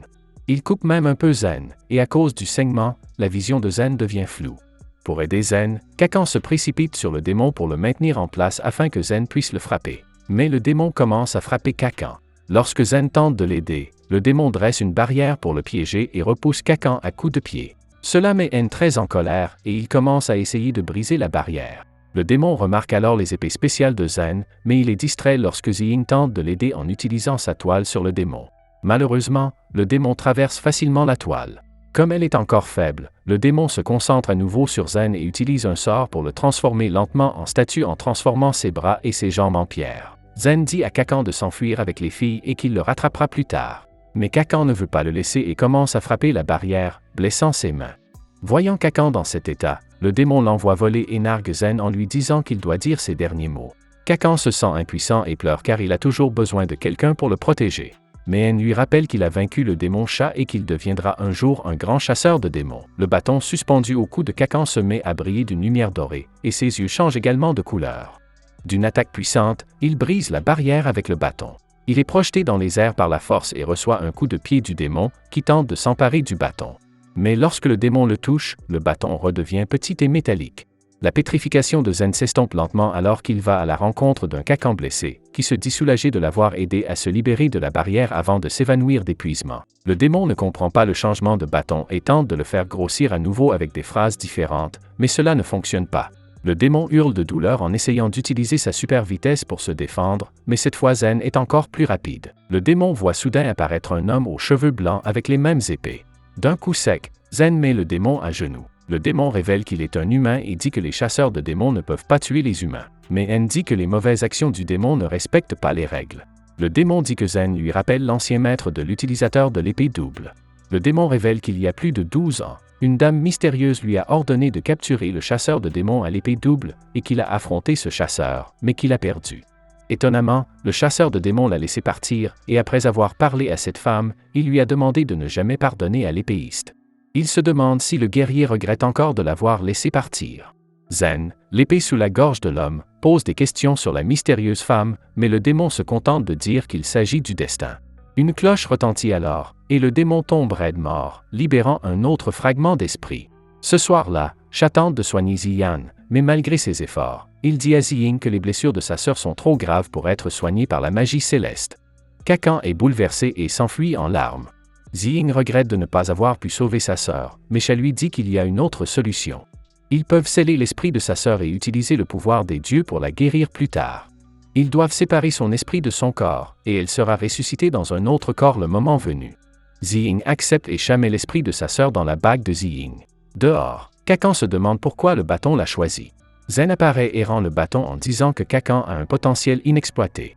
Il coupe même un peu Zen, et à cause du saignement, la vision de Zen devient floue. Pour aider Zen, Kakan se précipite sur le démon pour le maintenir en place afin que Zen puisse le frapper. Mais le démon commence à frapper Kakan. Lorsque Zen tente de l'aider, le démon dresse une barrière pour le piéger et repousse Kakan à coups de pied. Cela met Hen très en colère et il commence à essayer de briser la barrière. Le démon remarque alors les épées spéciales de Zen, mais il est distrait lorsque Ziying tente de l'aider en utilisant sa toile sur le démon. Malheureusement, le démon traverse facilement la toile. Comme elle est encore faible, le démon se concentre à nouveau sur Zen et utilise un sort pour le transformer lentement en statue en transformant ses bras et ses jambes en pierre. Zen dit à Kakan de s'enfuir avec les filles et qu'il le rattrapera plus tard. Mais Kakan ne veut pas le laisser et commence à frapper la barrière, blessant ses mains. Voyant Kakan dans cet état, le démon l'envoie voler et nargue Zen en lui disant qu'il doit dire ses derniers mots. Kakan se sent impuissant et pleure car il a toujours besoin de quelqu'un pour le protéger. Mais N lui rappelle qu'il a vaincu le démon chat et qu'il deviendra un jour un grand chasseur de démons. Le bâton suspendu au cou de Kakan se met à briller d'une lumière dorée, et ses yeux changent également de couleur. D'une attaque puissante, il brise la barrière avec le bâton. Il est projeté dans les airs par la force et reçoit un coup de pied du démon, qui tente de s'emparer du bâton. Mais lorsque le démon le touche, le bâton redevient petit et métallique. La pétrification de Zen s'estompe lentement alors qu'il va à la rencontre d'un Kakan blessé, qui se dit soulagé de l'avoir aidé à se libérer de la barrière avant de s'évanouir d'épuisement. Le démon ne comprend pas le changement de bâton et tente de le faire grossir à nouveau avec des phrases différentes, mais cela ne fonctionne pas. Le démon hurle de douleur en essayant d'utiliser sa super vitesse pour se défendre, mais cette fois Zen est encore plus rapide. Le démon voit soudain apparaître un homme aux cheveux blancs avec les mêmes épées. D'un coup sec, Zen met le démon à genoux. Le démon révèle qu'il est un humain et dit que les chasseurs de démons ne peuvent pas tuer les humains. Mais N dit que les mauvaises actions du démon ne respectent pas les règles. Le démon dit que Zen lui rappelle l'ancien maître de l'utilisateur de l'épée double. Le démon révèle qu'il y a plus de 12 ans, une dame mystérieuse lui a ordonné de capturer le chasseur de démons à l'épée double et qu'il a affronté ce chasseur, mais qu'il a perdu. Étonnamment, le chasseur de démons l'a laissé partir et après avoir parlé à cette femme, il lui a demandé de ne jamais pardonner à l'épéiste. Il se demande si le guerrier regrette encore de l'avoir laissé partir. Zen, l'épée sous la gorge de l'homme, pose des questions sur la mystérieuse femme, mais le démon se contente de dire qu'il s'agit du destin. Une cloche retentit alors, et le démon tombe raide mort, libérant un autre fragment d'esprit. Ce soir-là, Sha tente de soigner Ziyan, mais malgré ses efforts, il dit à Ziying que les blessures de sa sœur sont trop graves pour être soignées par la magie céleste. Kakan est bouleversé et s'enfuit en larmes. Ziying regrette de ne pas avoir pu sauver sa sœur, mais Sha lui dit qu'il y a une autre solution. Ils peuvent sceller l'esprit de sa sœur et utiliser le pouvoir des dieux pour la guérir plus tard. Ils doivent séparer son esprit de son corps, et elle sera ressuscitée dans un autre corps le moment venu. Ziying accepte et Sha met l'esprit de sa sœur dans la bague de Ziying. Dehors, Kakan se demande pourquoi le bâton l'a choisi. Zen apparaît et rend le bâton en disant que Kakan a un potentiel inexploité.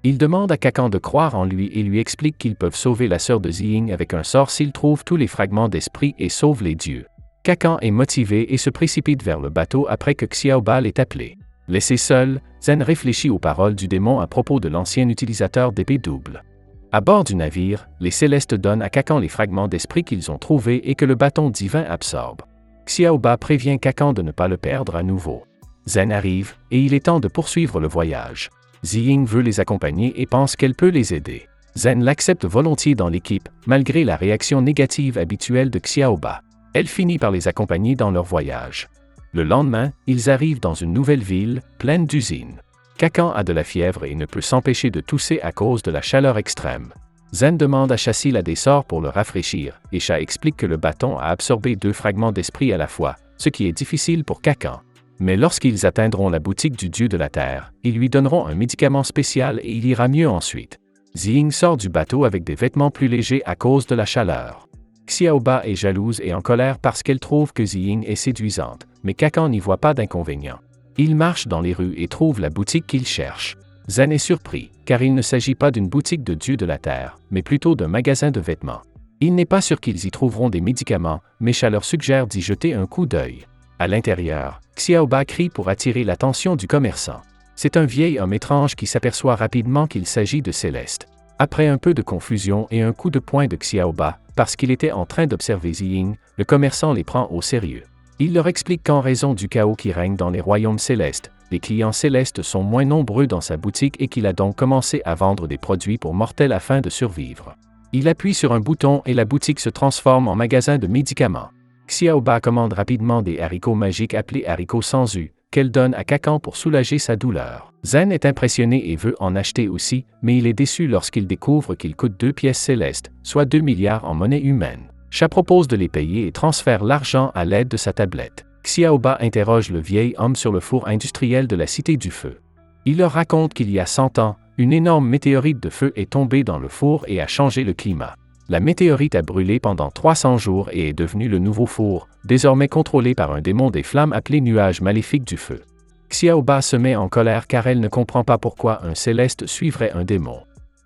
Il demande à Kakan de croire en lui et lui explique qu'ils peuvent sauver la sœur de Ziying avec un sort s'ils trouvent tous les fragments d'esprit et sauvent les dieux. Kakan est motivé et se précipite vers le bateau après que Xiaoba l'ait appelé. Laissé seul, Zen réfléchit aux paroles du démon à propos de l'ancien utilisateur d'épée double. À bord du navire, les Célestes donnent à Kakan les fragments d'esprit qu'ils ont trouvés et que le bâton divin absorbe. Xiaoba prévient Kakan de ne pas le perdre à nouveau. Zen arrive, et il est temps de poursuivre le voyage. Ziying veut les accompagner et pense qu'elle peut les aider. Zen l'accepte volontiers dans l'équipe, malgré la réaction négative habituelle de Xiaoba. Elle finit par les accompagner dans leur voyage. Le lendemain, ils arrivent dans une nouvelle ville, pleine d'usines. Kakan a de la fièvre et ne peut s'empêcher de tousser à cause de la chaleur extrême. Zen demande à Sha s'il a des sorts pour le rafraîchir, et Sha explique que le bâton a absorbé 2 fragments d'esprit à la fois, ce qui est difficile pour Kakan. Mais lorsqu'ils atteindront la boutique du dieu de la terre, ils lui donneront un médicament spécial et il ira mieux ensuite. Ziying sort du bateau avec des vêtements plus légers à cause de la chaleur. Xiaoba est jalouse et en colère parce qu'elle trouve que Ziying est séduisante, mais Kakan n'y voit pas d'inconvénient. Il marche dans les rues et trouve la boutique qu'il cherche. Zen est surpris, car il ne s'agit pas d'une boutique de dieu de la terre, mais plutôt d'un magasin de vêtements. Il n'est pas sûr qu'ils y trouveront des médicaments, mais Sha leur suggère d'y jeter un coup d'œil. À l'intérieur, Xiaoba crie pour attirer l'attention du commerçant. C'est un vieil homme étrange qui s'aperçoit rapidement qu'il s'agit de Céleste. Après un peu de confusion et un coup de poing de Xiaoba, parce qu'il était en train d'observer Ziying, le commerçant les prend au sérieux. Il leur explique qu'en raison du chaos qui règne dans les royaumes célestes, les clients célestes sont moins nombreux dans sa boutique et qu'il a donc commencé à vendre des produits pour mortels afin de survivre. Il appuie sur un bouton et la boutique se transforme en magasin de médicaments. Xiaoba commande rapidement des haricots magiques appelés haricots sans U, qu'elle donne à Kakan pour soulager sa douleur. Zen est impressionné et veut en acheter aussi, mais il est déçu lorsqu'il découvre qu'ils coûtent 2 pièces célestes, soit 2 milliards en monnaie humaine. Sha propose de les payer et transfère l'argent à l'aide de sa tablette. Xiaoba interroge le vieil homme sur le four industriel de la Cité du Feu. Il leur raconte qu'il y a 100 ans, une énorme météorite de feu est tombée dans le four et a changé le climat. La météorite a brûlé pendant 300 jours et est devenue le nouveau four, désormais contrôlé par un démon des flammes appelé Nuage maléfique du feu. Xiaoba se met en colère car elle ne comprend pas pourquoi un céleste suivrait un démon.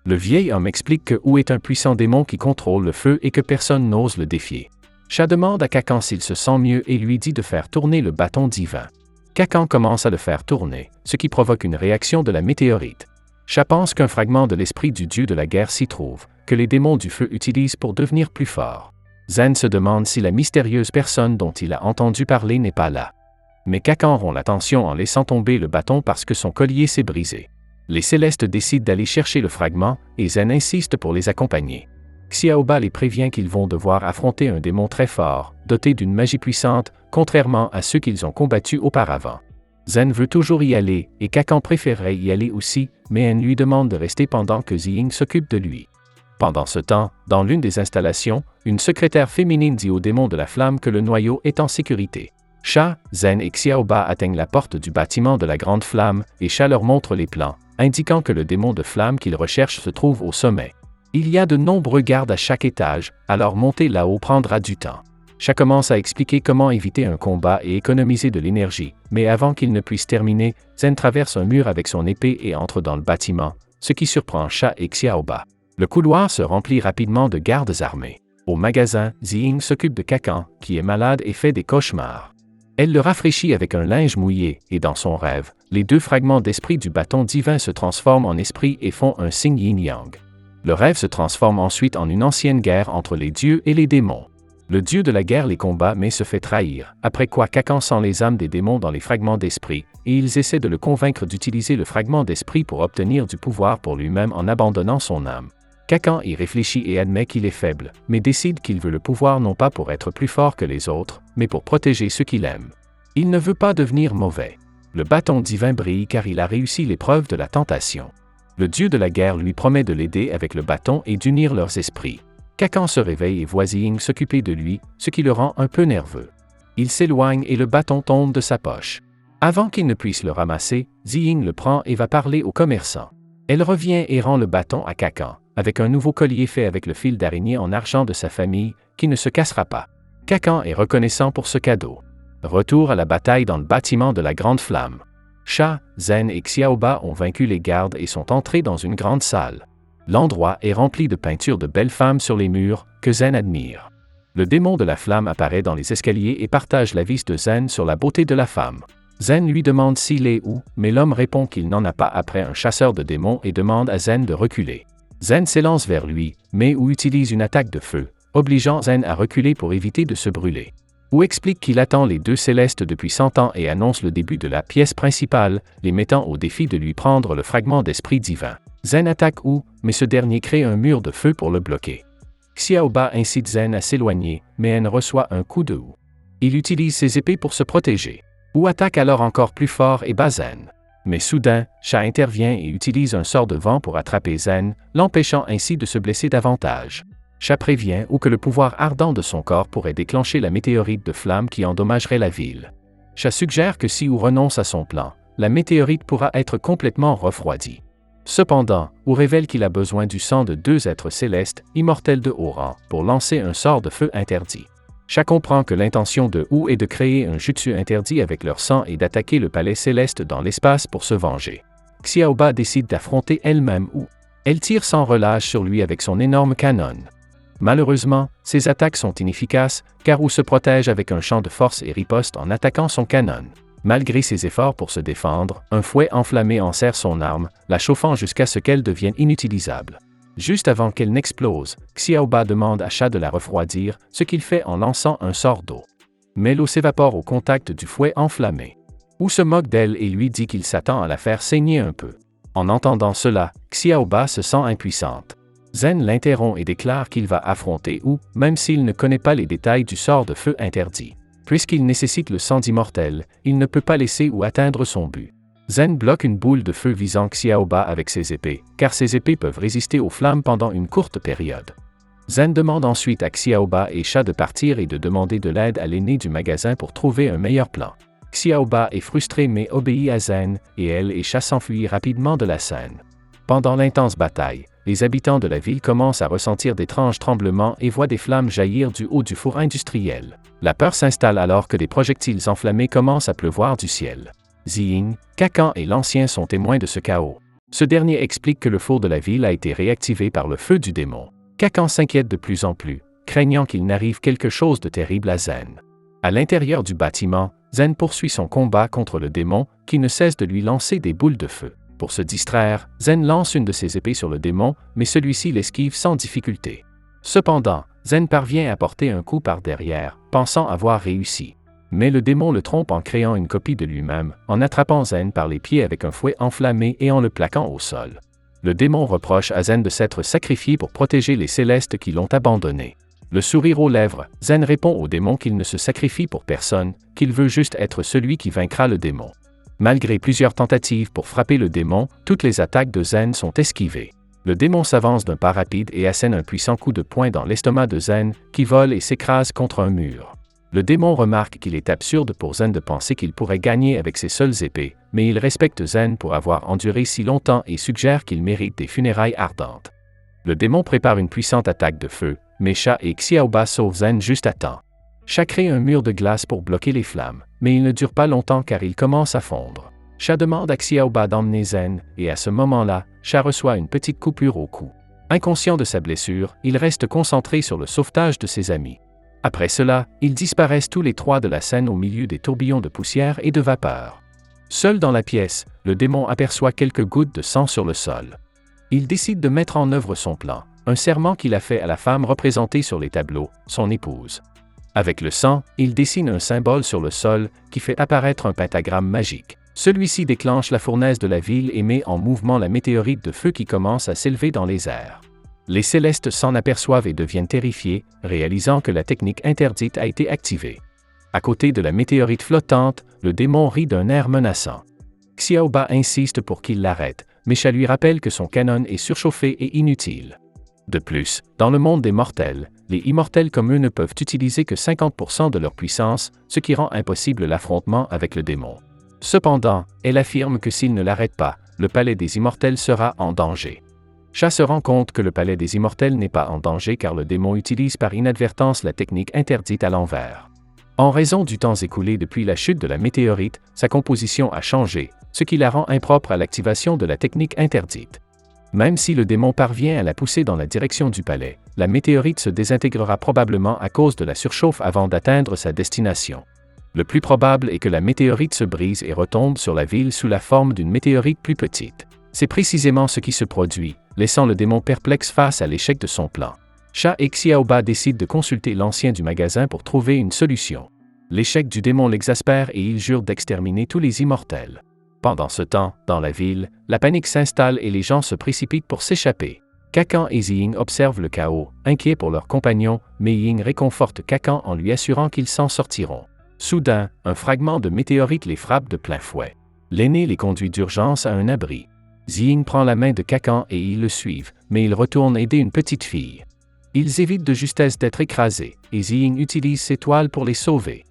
Le vieil homme explique que Wu est un puissant démon qui contrôle le feu et que personne n'ose le défier. Sha demande à Kakan s'il se sent mieux et lui dit de faire tourner le bâton divin. Kakan commence à le faire tourner, ce qui provoque une réaction de la météorite. Sha pense qu'un fragment de l'esprit du dieu de la guerre s'y trouve, que les démons du feu utilisent pour devenir plus forts. Zen se demande si la mystérieuse personne dont il a entendu parler n'est pas là. Mais Kakan rompt la tension en laissant tomber le bâton parce que son collier s'est brisé. Les Célestes décident d'aller chercher le fragment et Zen insiste pour les accompagner. Xiaoba les prévient qu'ils vont devoir affronter un démon très fort, doté d'une magie puissante, contrairement à ceux qu'ils ont combattus auparavant. Zen veut toujours y aller, et Kakan préférerait y aller aussi, mais N lui demande de rester pendant que Ziying s'occupe de lui. Pendant ce temps, dans l'une des installations, une secrétaire féminine dit au démon de la flamme que le noyau est en sécurité. Sha, Zen et Xiaoba atteignent la porte du bâtiment de la Grande Flamme, et Sha leur montre les plans, indiquant que le démon de flamme qu'ils recherchent se trouve au sommet. Il y a de nombreux gardes à chaque étage, alors monter là-haut prendra du temps. Sha commence à expliquer comment éviter un combat et économiser de l'énergie, mais avant qu'il ne puisse terminer, Zen traverse un mur avec son épée et entre dans le bâtiment, ce qui surprend Sha et Xiaoba. Le couloir se remplit rapidement de gardes armés. Au magasin, Ziying s'occupe de Kakan, qui est malade et fait des cauchemars. Elle le rafraîchit avec un linge mouillé, et dans son rêve, les deux fragments d'esprit du bâton divin se transforment en esprit et font un signe yin-yang. Le rêve se transforme ensuite en une ancienne guerre entre les dieux et les démons. Le dieu de la guerre les combat mais se fait trahir, après quoi Kakan sent les âmes des démons dans les fragments d'esprit, et ils essaient de le convaincre d'utiliser le fragment d'esprit pour obtenir du pouvoir pour lui-même en abandonnant son âme. Kakan y réfléchit et admet qu'il est faible, mais décide qu'il veut le pouvoir non pas pour être plus fort que les autres, mais pour protéger ceux qu'il aime. Il ne veut pas devenir mauvais. Le bâton divin brille car il a réussi l'épreuve de la tentation. Le dieu de la guerre lui promet de l'aider avec le bâton et d'unir leurs esprits. Kakan se réveille et voit Ziying s'occuper de lui, ce qui le rend un peu nerveux. Il s'éloigne et le bâton tombe de sa poche. Avant qu'il ne puisse le ramasser, Ziying le prend et va parler au commerçant. Elle revient et rend le bâton à Kakan, avec un nouveau collier fait avec le fil d'araignée en argent de sa famille, qui ne se cassera pas. Kakan est reconnaissant pour ce cadeau. Retour à la bataille dans le bâtiment de la Grande Flamme. Sha, Zen et Xiaoba ont vaincu les gardes et sont entrés dans une grande salle. L'endroit est rempli de peintures de belles femmes sur les murs, que Zen admire. Le démon de la flamme apparaît dans les escaliers et partage l'avis de Zen sur la beauté de la femme. Zen lui demande s'il est où, mais l'homme répond qu'il n'en a pas après un chasseur de démons et demande à Zen de reculer. Zen s'élance vers lui, mais Wu utilise une attaque de feu, obligeant Zen à reculer pour éviter de se brûler. Wu explique qu'il attend les deux célestes depuis 100 ans et annonce le début de la pièce principale, les mettant au défi de lui prendre le fragment d'esprit divin. Zen attaque Wu, mais ce dernier crée un mur de feu pour le bloquer. Xiaoba incite Zen à s'éloigner, mais elle reçoit un coup de Wu. Il utilise ses épées pour se protéger. Wu attaque alors encore plus fort et bat Zen. Mais soudain, Sha intervient et utilise un sort de vent pour attraper Zen, l'empêchant ainsi de se blesser davantage. Sha prévient Wu que le pouvoir ardent de son corps pourrait déclencher la météorite de flamme qui endommagerait la ville. Sha suggère que si Wu renonce à son plan, la météorite pourra être complètement refroidie. Cependant, Wu révèle qu'il a besoin du sang de deux êtres célestes, immortels de haut rang, pour lancer un sort de feu interdit. Sha comprend que l'intention de Wu est de créer un jutsu interdit avec leur sang et d'attaquer le palais céleste dans l'espace pour se venger. Xiaoba décide d'affronter elle-même Wu. Elle tire sans relâche sur lui avec son énorme canon. Malheureusement, ses attaques sont inefficaces, car Wu se protège avec un champ de force et riposte en attaquant son canon. Malgré ses efforts pour se défendre, un fouet enflammé enserre son arme, la chauffant jusqu'à ce qu'elle devienne inutilisable. Juste avant qu'elle n'explose, Xiaoba demande à Sha de la refroidir, ce qu'il fait en lançant un sort d'eau. Mais l'eau s'évapore au contact du fouet enflammé. Wu se moque d'elle et lui dit qu'il s'attend à la faire saigner un peu. En entendant cela, Xiaoba se sent impuissante. Zen l'interrompt et déclare qu'il va affronter Wu, même s'il ne connaît pas les détails du sort de feu interdit. Puisqu'il nécessite le sang d'immortel, il ne peut pas laisser Wu atteindre son but. Zen bloque une boule de feu visant Xiaoba avec ses épées, car ses épées peuvent résister aux flammes pendant une courte période. Zen demande ensuite à Xiaoba et Sha de partir et de demander de l'aide à l'aîné du magasin pour trouver un meilleur plan. Xiaoba est frustrée mais obéit à Zen, et elle et Sha s'enfuient rapidement de la scène. Pendant l'intense bataille, les habitants de la ville commencent à ressentir d'étranges tremblements et voient des flammes jaillir du haut du four industriel. La peur s'installe alors que des projectiles enflammés commencent à pleuvoir du ciel. Ziying, Kakan et l'Ancien sont témoins de ce chaos. Ce dernier explique que le four de la ville a été réactivé par le feu du démon. Kakan s'inquiète de plus en plus, craignant qu'il n'arrive quelque chose de terrible à Zen. À l'intérieur du bâtiment, Zen poursuit son combat contre le démon, qui ne cesse de lui lancer des boules de feu. Pour se distraire, Zen lance une de ses épées sur le démon, mais celui-ci l'esquive sans difficulté. Cependant, Zen parvient à porter un coup par derrière, pensant avoir réussi. Mais le démon le trompe en créant une copie de lui-même, en attrapant Zen par les pieds avec un fouet enflammé et en le plaquant au sol. Le démon reproche à Zen de s'être sacrifié pour protéger les célestes qui l'ont abandonné. Le sourire aux lèvres, Zen répond au démon qu'il ne se sacrifie pour personne, qu'il veut juste être celui qui vaincra le démon. Malgré plusieurs tentatives pour frapper le démon, toutes les attaques de Zen sont esquivées. Le démon s'avance d'un pas rapide et assène un puissant coup de poing dans l'estomac de Zen, qui vole et s'écrase contre un mur. Le démon remarque qu'il est absurde pour Zen de penser qu'il pourrait gagner avec ses seules épées, mais il respecte Zen pour avoir enduré si longtemps et suggère qu'il mérite des funérailles ardentes. Le démon prépare une puissante attaque de feu, mais Sha et Xiaoba sauvent Zen juste à temps. Sha crée un mur de glace pour bloquer les flammes, mais il ne dure pas longtemps car il commence à fondre. Sha demande à Xiaoba d'emmener Zen, et à ce moment-là, Sha reçoit une petite coupure au cou. Inconscient de sa blessure, il reste concentré sur le sauvetage de ses amis. Après cela, ils disparaissent tous les trois de la scène au milieu des tourbillons de poussière et de vapeur. Seul dans la pièce, le démon aperçoit quelques gouttes de sang sur le sol. Il décide de mettre en œuvre son plan, un serment qu'il a fait à la femme représentée sur les tableaux, son épouse. Avec le sang, il dessine un symbole sur le sol qui fait apparaître un pentagramme magique. Celui-ci déclenche la fournaise de la ville et met en mouvement la météorite de feu qui commence à s'élever dans les airs. Les célestes s'en aperçoivent et deviennent terrifiés, réalisant que la technique interdite a été activée. À côté de la météorite flottante, le démon rit d'un air menaçant. Xiaoba insiste pour qu'il l'arrête, mais Sha lui rappelle que son canon est surchauffé et inutile. De plus, dans le monde des mortels, les immortels comme eux ne peuvent utiliser que 50% de leur puissance, ce qui rend impossible l'affrontement avec le démon. Cependant, elle affirme que s'il ne l'arrête pas, le palais des immortels sera en danger. Sha se rend compte que le palais des immortels n'est pas en danger car le démon utilise par inadvertance la technique interdite à l'envers. En raison du temps écoulé depuis la chute de la météorite, sa composition a changé, ce qui la rend impropre à l'activation de la technique interdite. Même si le démon parvient à la pousser dans la direction du palais, la météorite se désintégrera probablement à cause de la surchauffe avant d'atteindre sa destination. Le plus probable est que la météorite se brise et retombe sur la ville sous la forme d'une météorite plus petite. C'est précisément ce qui se produit, laissant le démon perplexe face à l'échec de son plan. Sha et Xiaoba décident de consulter l'ancien du magasin pour trouver une solution. L'échec du démon l'exaspère et il jure d'exterminer tous les immortels. Pendant ce temps, dans la ville, la panique s'installe et les gens se précipitent pour s'échapper. Kakan et Ziying observent le chaos, inquiets pour leurs compagnons, mais Ying réconforte Kakan en lui assurant qu'ils s'en sortiront. Soudain, un fragment de météorite les frappe de plein fouet. L'aîné les conduit d'urgence à un abri. Ziying prend la main de Kakan et ils le suivent, mais il retourne aider une petite fille. Ils évitent de justesse d'être écrasés, et Ziying utilise ses toiles pour les sauver.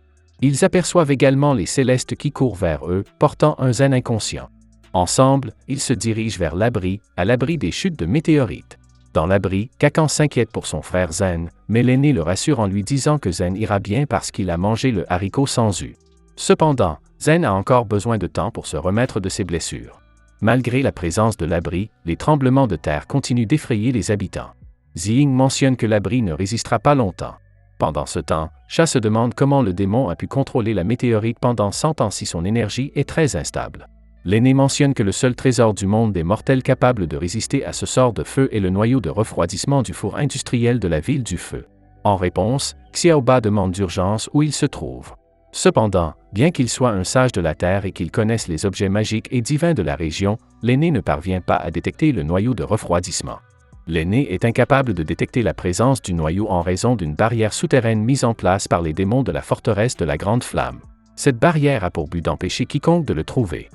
Ils aperçoivent également les célestes qui courent vers eux, portant un Zen inconscient. Ensemble, ils se dirigent vers l'abri, à l'abri des chutes de météorites. Dans l'abri, Kakan s'inquiète pour son frère Zen, mais l'aîné le rassure en lui disant que Zen ira bien parce qu'il a mangé le haricot sans U. Cependant, Zen a encore besoin de temps pour se remettre de ses blessures. Malgré la présence de l'abri, les tremblements de terre continuent d'effrayer les habitants. Ziying mentionne que l'abri ne résistera pas longtemps. Pendant ce temps, Sha se demande comment le démon a pu contrôler la météorite pendant 100 ans si son énergie est très instable. L'aîné mentionne que le seul trésor du monde des mortels capable de résister à ce sort de feu est le noyau de refroidissement du four industriel de la ville du feu. En réponse, Xiaoba demande d'urgence où il se trouve. Cependant, bien qu'il soit un sage de la Terre et qu'il connaisse les objets magiques et divins de la région, l'aîné ne parvient pas à détecter le noyau de refroidissement. L'aîné est incapable de détecter la présence du noyau en raison d'une barrière souterraine mise en place par les démons de la forteresse de la Grande Flamme. Cette barrière a pour but d'empêcher quiconque de le trouver.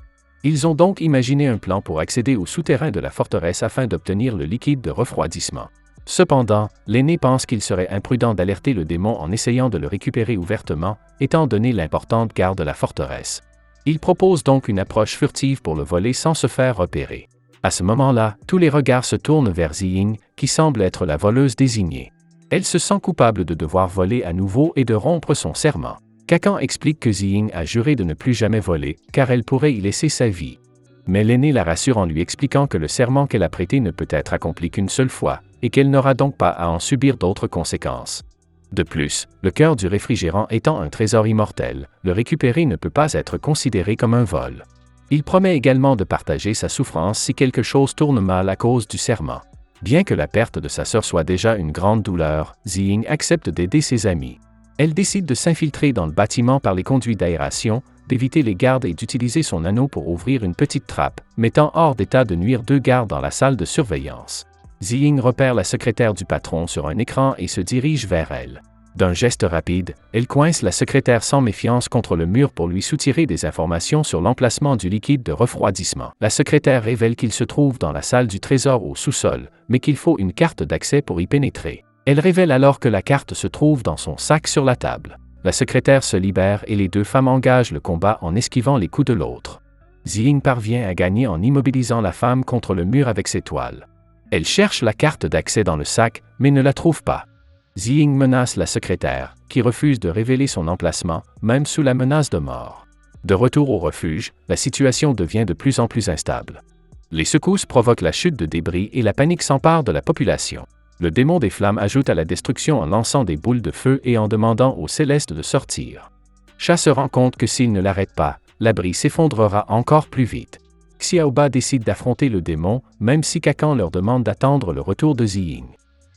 Ils ont donc imaginé un plan pour accéder au souterrain de la forteresse afin d'obtenir le liquide de refroidissement. Cependant, l'aîné pense qu'il serait imprudent d'alerter le démon en essayant de le récupérer ouvertement, étant donné l'importante garde de la forteresse. Il propose donc une approche furtive pour le voler sans se faire repérer. À ce moment-là, tous les regards se tournent vers Ziying, qui semble être la voleuse désignée. Elle se sent coupable de devoir voler à nouveau et de rompre son serment. Kakan explique que Ziying a juré de ne plus jamais voler, car elle pourrait y laisser sa vie. Mais l'aîné la rassure en lui expliquant que le serment qu'elle a prêté ne peut être accompli qu'une seule fois, et qu'elle n'aura donc pas à en subir d'autres conséquences. De plus, le cœur du réfrigérant étant un trésor immortel, le récupérer ne peut pas être considéré comme un vol. Il promet également de partager sa souffrance si quelque chose tourne mal à cause du serment. Bien que la perte de sa sœur soit déjà une grande douleur, Ziying accepte d'aider ses amis. Elle décide de s'infiltrer dans le bâtiment par les conduits d'aération, d'éviter les gardes et d'utiliser son anneau pour ouvrir une petite trappe, mettant hors d'état de nuire 2 gardes dans la salle de surveillance. Ziying repère la secrétaire du patron sur un écran et se dirige vers elle. D'un geste rapide, elle coince la secrétaire sans méfiance contre le mur pour lui soutirer des informations sur l'emplacement du liquide de refroidissement. La secrétaire révèle qu'il se trouve dans la salle du trésor au sous-sol, mais qu'il faut une carte d'accès pour y pénétrer. Elle révèle alors que la carte se trouve dans son sac sur la table. La secrétaire se libère et les 2 femmes engagent le combat en esquivant les coups de l'autre. Ziying parvient à gagner en immobilisant la femme contre le mur avec ses toiles. Elle cherche la carte d'accès dans le sac, mais ne la trouve pas. Ziying menace la secrétaire, qui refuse de révéler son emplacement, même sous la menace de mort. De retour au refuge, la situation devient de plus en plus instable. Les secousses provoquent la chute de débris et la panique s'empare de la population. Le démon des flammes ajoute à la destruction en lançant des boules de feu et en demandant aux célestes de sortir. Sha se rend compte que s'il ne l'arrête pas, l'abri s'effondrera encore plus vite. Xiaoba décide d'affronter le démon, même si Kakan leur demande d'attendre le retour de Ziying.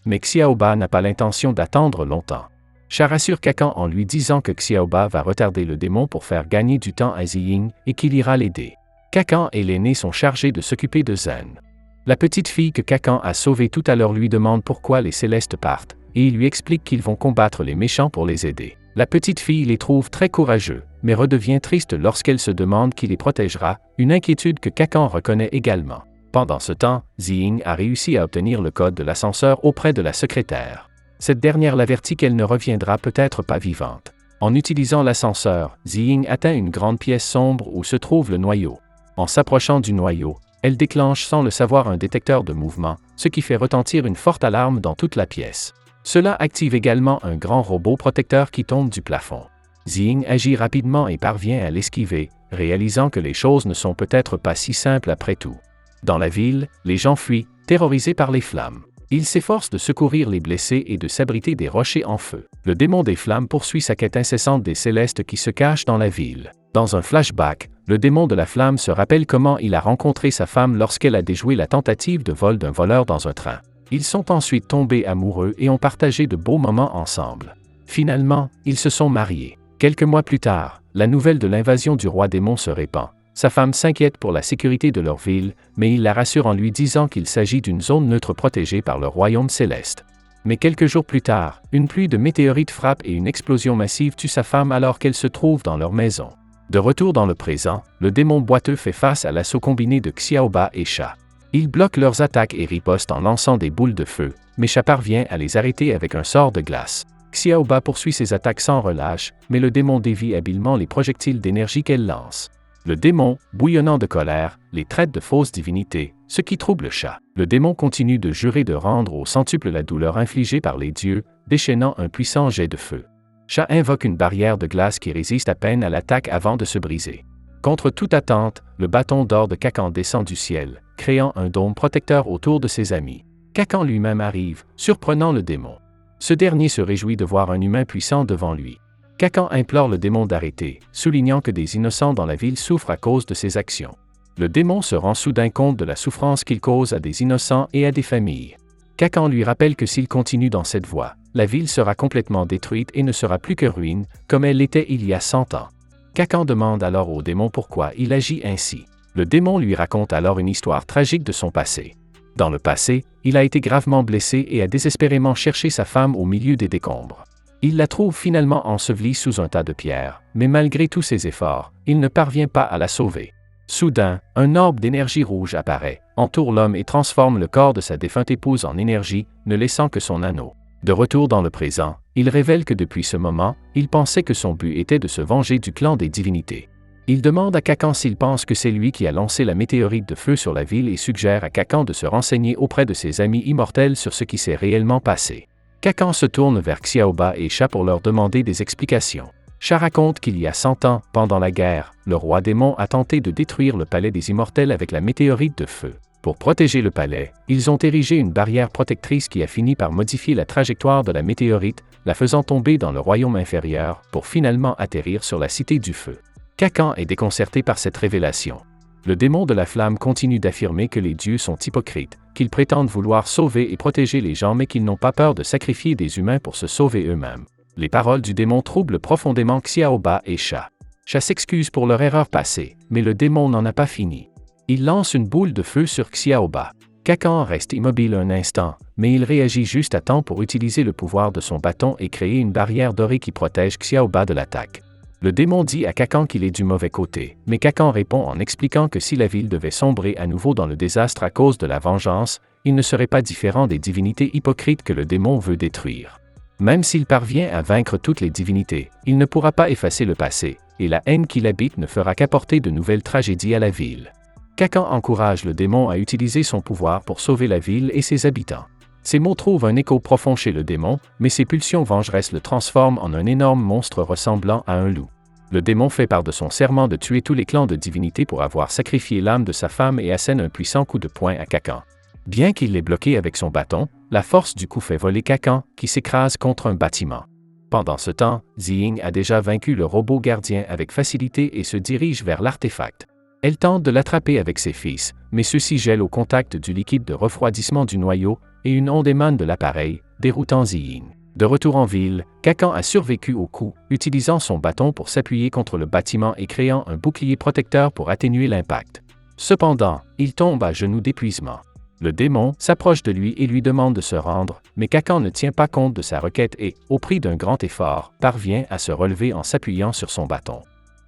Mais Xiaoba n'a pas l'intention d'attendre longtemps. Sha rassure Kakan en lui disant que Xiaoba va retarder le démon pour faire gagner du temps à Ziying et qu'il ira l'aider. Kakan et l'aîné sont chargés de s'occuper de Zen. La petite fille que Kakan a sauvée tout à l'heure lui demande pourquoi les célestes partent, et il lui explique qu'ils vont combattre les méchants pour les aider. La petite fille les trouve très courageux, mais redevient triste lorsqu'elle se demande qui les protégera, une inquiétude que Kakan reconnaît également. Pendant ce temps, Ziying a réussi à obtenir le code de l'ascenseur auprès de la secrétaire. Cette dernière l'avertit qu'elle ne reviendra peut-être pas vivante. En utilisant l'ascenseur, Ziying atteint une grande pièce sombre où se trouve le noyau. En s'approchant du noyau, elle déclenche sans le savoir un détecteur de mouvement, ce qui fait retentir une forte alarme dans toute la pièce. Cela active également un grand robot protecteur qui tombe du plafond. Ziying agit rapidement et parvient à l'esquiver, réalisant que les choses ne sont peut-être pas si simples après tout. Dans la ville, les gens fuient, terrorisés par les flammes. Ils s'efforcent de secourir les blessés et de s'abriter des rochers en feu. Le démon des flammes poursuit sa quête incessante des célestes qui se cachent dans la ville. Dans un flashback, le démon de la flamme se rappelle comment il a rencontré sa femme lorsqu'elle a déjoué la tentative de vol d'un voleur dans un train. Ils sont ensuite tombés amoureux et ont partagé de beaux moments ensemble. Finalement, ils se sont mariés. Quelques mois plus tard, la nouvelle de l'invasion du roi démon se répand. Sa femme s'inquiète pour la sécurité de leur ville, mais il la rassure en lui disant qu'il s'agit d'une zone neutre protégée par le royaume céleste. Mais quelques jours plus tard, une pluie de météorites frappe et une explosion massive tue sa femme alors qu'elle se trouve dans leur maison. De retour dans le présent, le démon boiteux fait face à l'assaut combiné de Xiaoba et Sha. Il bloque leurs attaques et riposte en lançant des boules de feu, mais Sha parvient à les arrêter avec un sort de glace. Xiaoba poursuit ses attaques sans relâche, mais le démon dévie habilement les projectiles d'énergie qu'elle lance. Le démon, bouillonnant de colère, les traite de fausses divinités, ce qui trouble Sha. Le démon continue de jurer de rendre au centuple la douleur infligée par les dieux, déchaînant un puissant jet de feu. Sha invoque une barrière de glace qui résiste à peine à l'attaque avant de se briser. Contre toute attente, le bâton d'or de Kakan descend du ciel, créant un dôme protecteur autour de ses amis. Kakan lui-même arrive, surprenant le démon. Ce dernier se réjouit de voir un humain puissant devant lui. Kakan implore le démon d'arrêter, soulignant que des innocents dans la ville souffrent à cause de ses actions. Le démon se rend soudain compte de la souffrance qu'il cause à des innocents et à des familles. Kakan lui rappelle que s'il continue dans cette voie, la ville sera complètement détruite et ne sera plus que ruine, comme elle l'était il y a 100 ans. Kakan demande alors au démon pourquoi il agit ainsi. Le démon lui raconte alors une histoire tragique de son passé. Dans le passé, il a été gravement blessé et a désespérément cherché sa femme au milieu des décombres. Il la trouve finalement ensevelie sous un tas de pierres, mais malgré tous ses efforts, il ne parvient pas à la sauver. Soudain, un orbe d'énergie rouge apparaît, entoure l'homme et transforme le corps de sa défunte épouse en énergie, ne laissant que son anneau. De retour dans le présent, il révèle que depuis ce moment, il pensait que son but était de se venger du clan des divinités. Il demande à Kakan s'il pense que c'est lui qui a lancé la météorite de feu sur la ville et suggère à Kakan de se renseigner auprès de ses amis immortels sur ce qui s'est réellement passé. Kakan se tourne vers Xiaoba et Sha pour leur demander des explications. Sha raconte qu'il y a 100 ans, pendant la guerre, le roi démon a tenté de détruire le palais des immortels avec la météorite de feu. Pour protéger le palais, ils ont érigé une barrière protectrice qui a fini par modifier la trajectoire de la météorite, la faisant tomber dans le royaume inférieur, pour finalement atterrir sur la cité du feu. Kakan est déconcerté par cette révélation. Le démon de la flamme continue d'affirmer que les dieux sont hypocrites, qu'ils prétendent vouloir sauver et protéger les gens mais qu'ils n'ont pas peur de sacrifier des humains pour se sauver eux-mêmes. Les paroles du démon troublent profondément Xiaoba et Sha. Sha s'excuse pour leur erreur passée, mais le démon n'en a pas fini. Il lance une boule de feu sur Xiaoba. Kakan reste immobile un instant, mais il réagit juste à temps pour utiliser le pouvoir de son bâton et créer une barrière dorée qui protège Xiaoba de l'attaque. Le démon dit à Kakan qu'il est du mauvais côté, mais Kakan répond en expliquant que si la ville devait sombrer à nouveau dans le désastre à cause de la vengeance, il ne serait pas différent des divinités hypocrites que le démon veut détruire. Même s'il parvient à vaincre toutes les divinités, il ne pourra pas effacer le passé, et la haine qui l'habite ne fera qu'apporter de nouvelles tragédies à la ville. Kakan encourage le démon à utiliser son pouvoir pour sauver la ville et ses habitants. Ces mots trouvent un écho profond chez le démon, mais ses pulsions vengeresses le transforment en un énorme monstre ressemblant à un loup. Le démon fait part de son serment de tuer tous les clans de divinités pour avoir sacrifié l'âme de sa femme et assène un puissant coup de poing à Kakan. Bien qu'il l'ait bloqué avec son bâton, la force du coup fait voler Kakan, qui s'écrase contre un bâtiment. Pendant ce temps, Ziying a déjà vaincu le robot gardien avec facilité et se dirige vers l'artefact. Elle tente de l'attraper avec ses fils, mais ceux-ci gèlent au contact du liquide de refroidissement du noyau, et une onde émane de l'appareil, déroutant Ziying. De retour en ville, Kakan a survécu au coup, utilisant son bâton pour s'appuyer contre le bâtiment et créant un bouclier protecteur pour atténuer l'impact. Cependant, il tombe à genoux d'épuisement. Le démon s'approche de lui et lui demande de se rendre, mais Kakan ne tient pas compte de sa requête et, au prix d'un grand effort, parvient à se relever en s'appuyant sur son bâton.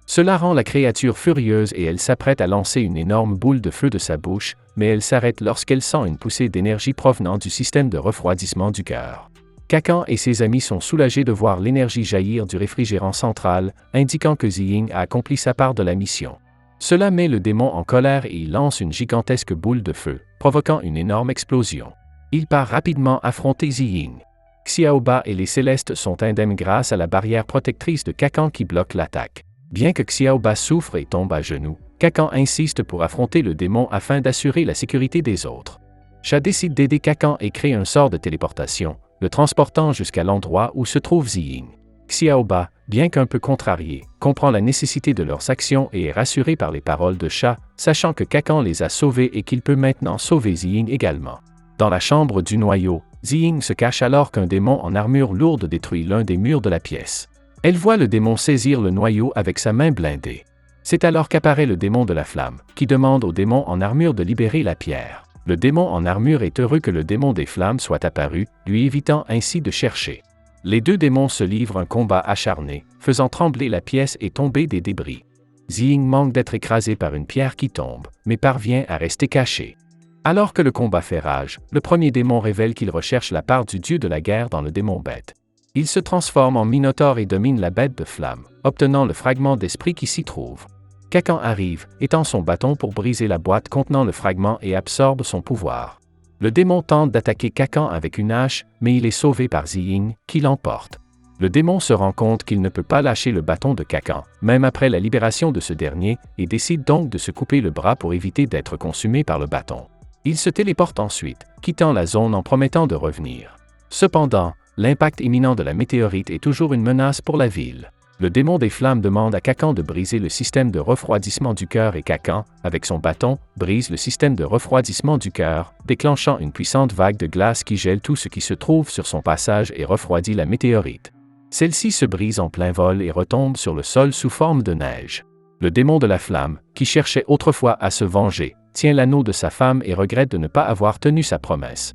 Cela rend la créature furieuse et elle s'apprête à lancer une énorme boule de feu de sa bouche, mais elle s'arrête lorsqu'elle sent une poussée d'énergie provenant du système de refroidissement du cœur. Kakan et ses amis sont soulagés de voir l'énergie jaillir du réfrigérant central, indiquant que Ziying a accompli sa part de la mission. Cela met le démon en colère et il lance une gigantesque boule de feu, provoquant une énorme explosion. Il part rapidement affronter Ziying. Xiaoba et les Célestes sont indemnes grâce à la barrière protectrice de Kakan qui bloque l'attaque. Bien que Xiaoba souffre et tombe à genoux, Kakan insiste pour affronter le démon afin d'assurer la sécurité des autres. Sha décide d'aider Kakan et crée un sort de téléportation, le transportant jusqu'à l'endroit où se trouve Ziying. Xiaoba, bien qu'un peu contrarié, comprend la nécessité de leurs actions et est rassuré par les paroles de Sha, sachant que Kakan les a sauvés et qu'il peut maintenant sauver Ziying également. Dans la chambre du noyau, Ziying se cache alors qu'un démon en armure lourde détruit l'un des murs de la pièce. Elle voit le démon saisir le noyau avec sa main blindée. C'est alors qu'apparaît le démon de la flamme, qui demande au démon en armure de libérer la pierre. Le démon en armure est heureux que le démon des flammes soit apparu, lui évitant ainsi de chercher. Les deux démons se livrent un combat acharné, faisant trembler la pièce et tomber des débris. Ziying manque d'être écrasé par une pierre qui tombe, mais parvient à rester caché. Alors que le combat fait rage, le premier démon révèle qu'il recherche la part du dieu de la guerre dans le démon bête. Il se transforme en minotaure et domine la bête de flamme, obtenant le fragment d'esprit qui s'y trouve. Kakan arrive, étend son bâton pour briser la boîte contenant le fragment et absorbe son pouvoir. Le démon tente d'attaquer Kakan avec une hache, mais il est sauvé par Ziying, qui l'emporte. Le démon se rend compte qu'il ne peut pas lâcher le bâton de Kakan, même après la libération de ce dernier, et décide donc de se couper le bras pour éviter d'être consumé par le bâton. Il se téléporte ensuite, quittant la zone en promettant de revenir. Cependant, l'impact imminent de la météorite est toujours une menace pour la ville. Le démon des flammes demande à Kakan de briser le système de refroidissement du cœur et Kakan, avec son bâton, brise le système de refroidissement du cœur, déclenchant une puissante vague de glace qui gèle tout ce qui se trouve sur son passage et refroidit la météorite. Celle-ci se brise en plein vol et retombe sur le sol sous forme de neige. Le démon de la flamme, qui cherchait autrefois à se venger, tient l'anneau de sa femme et regrette de ne pas avoir tenu sa promesse.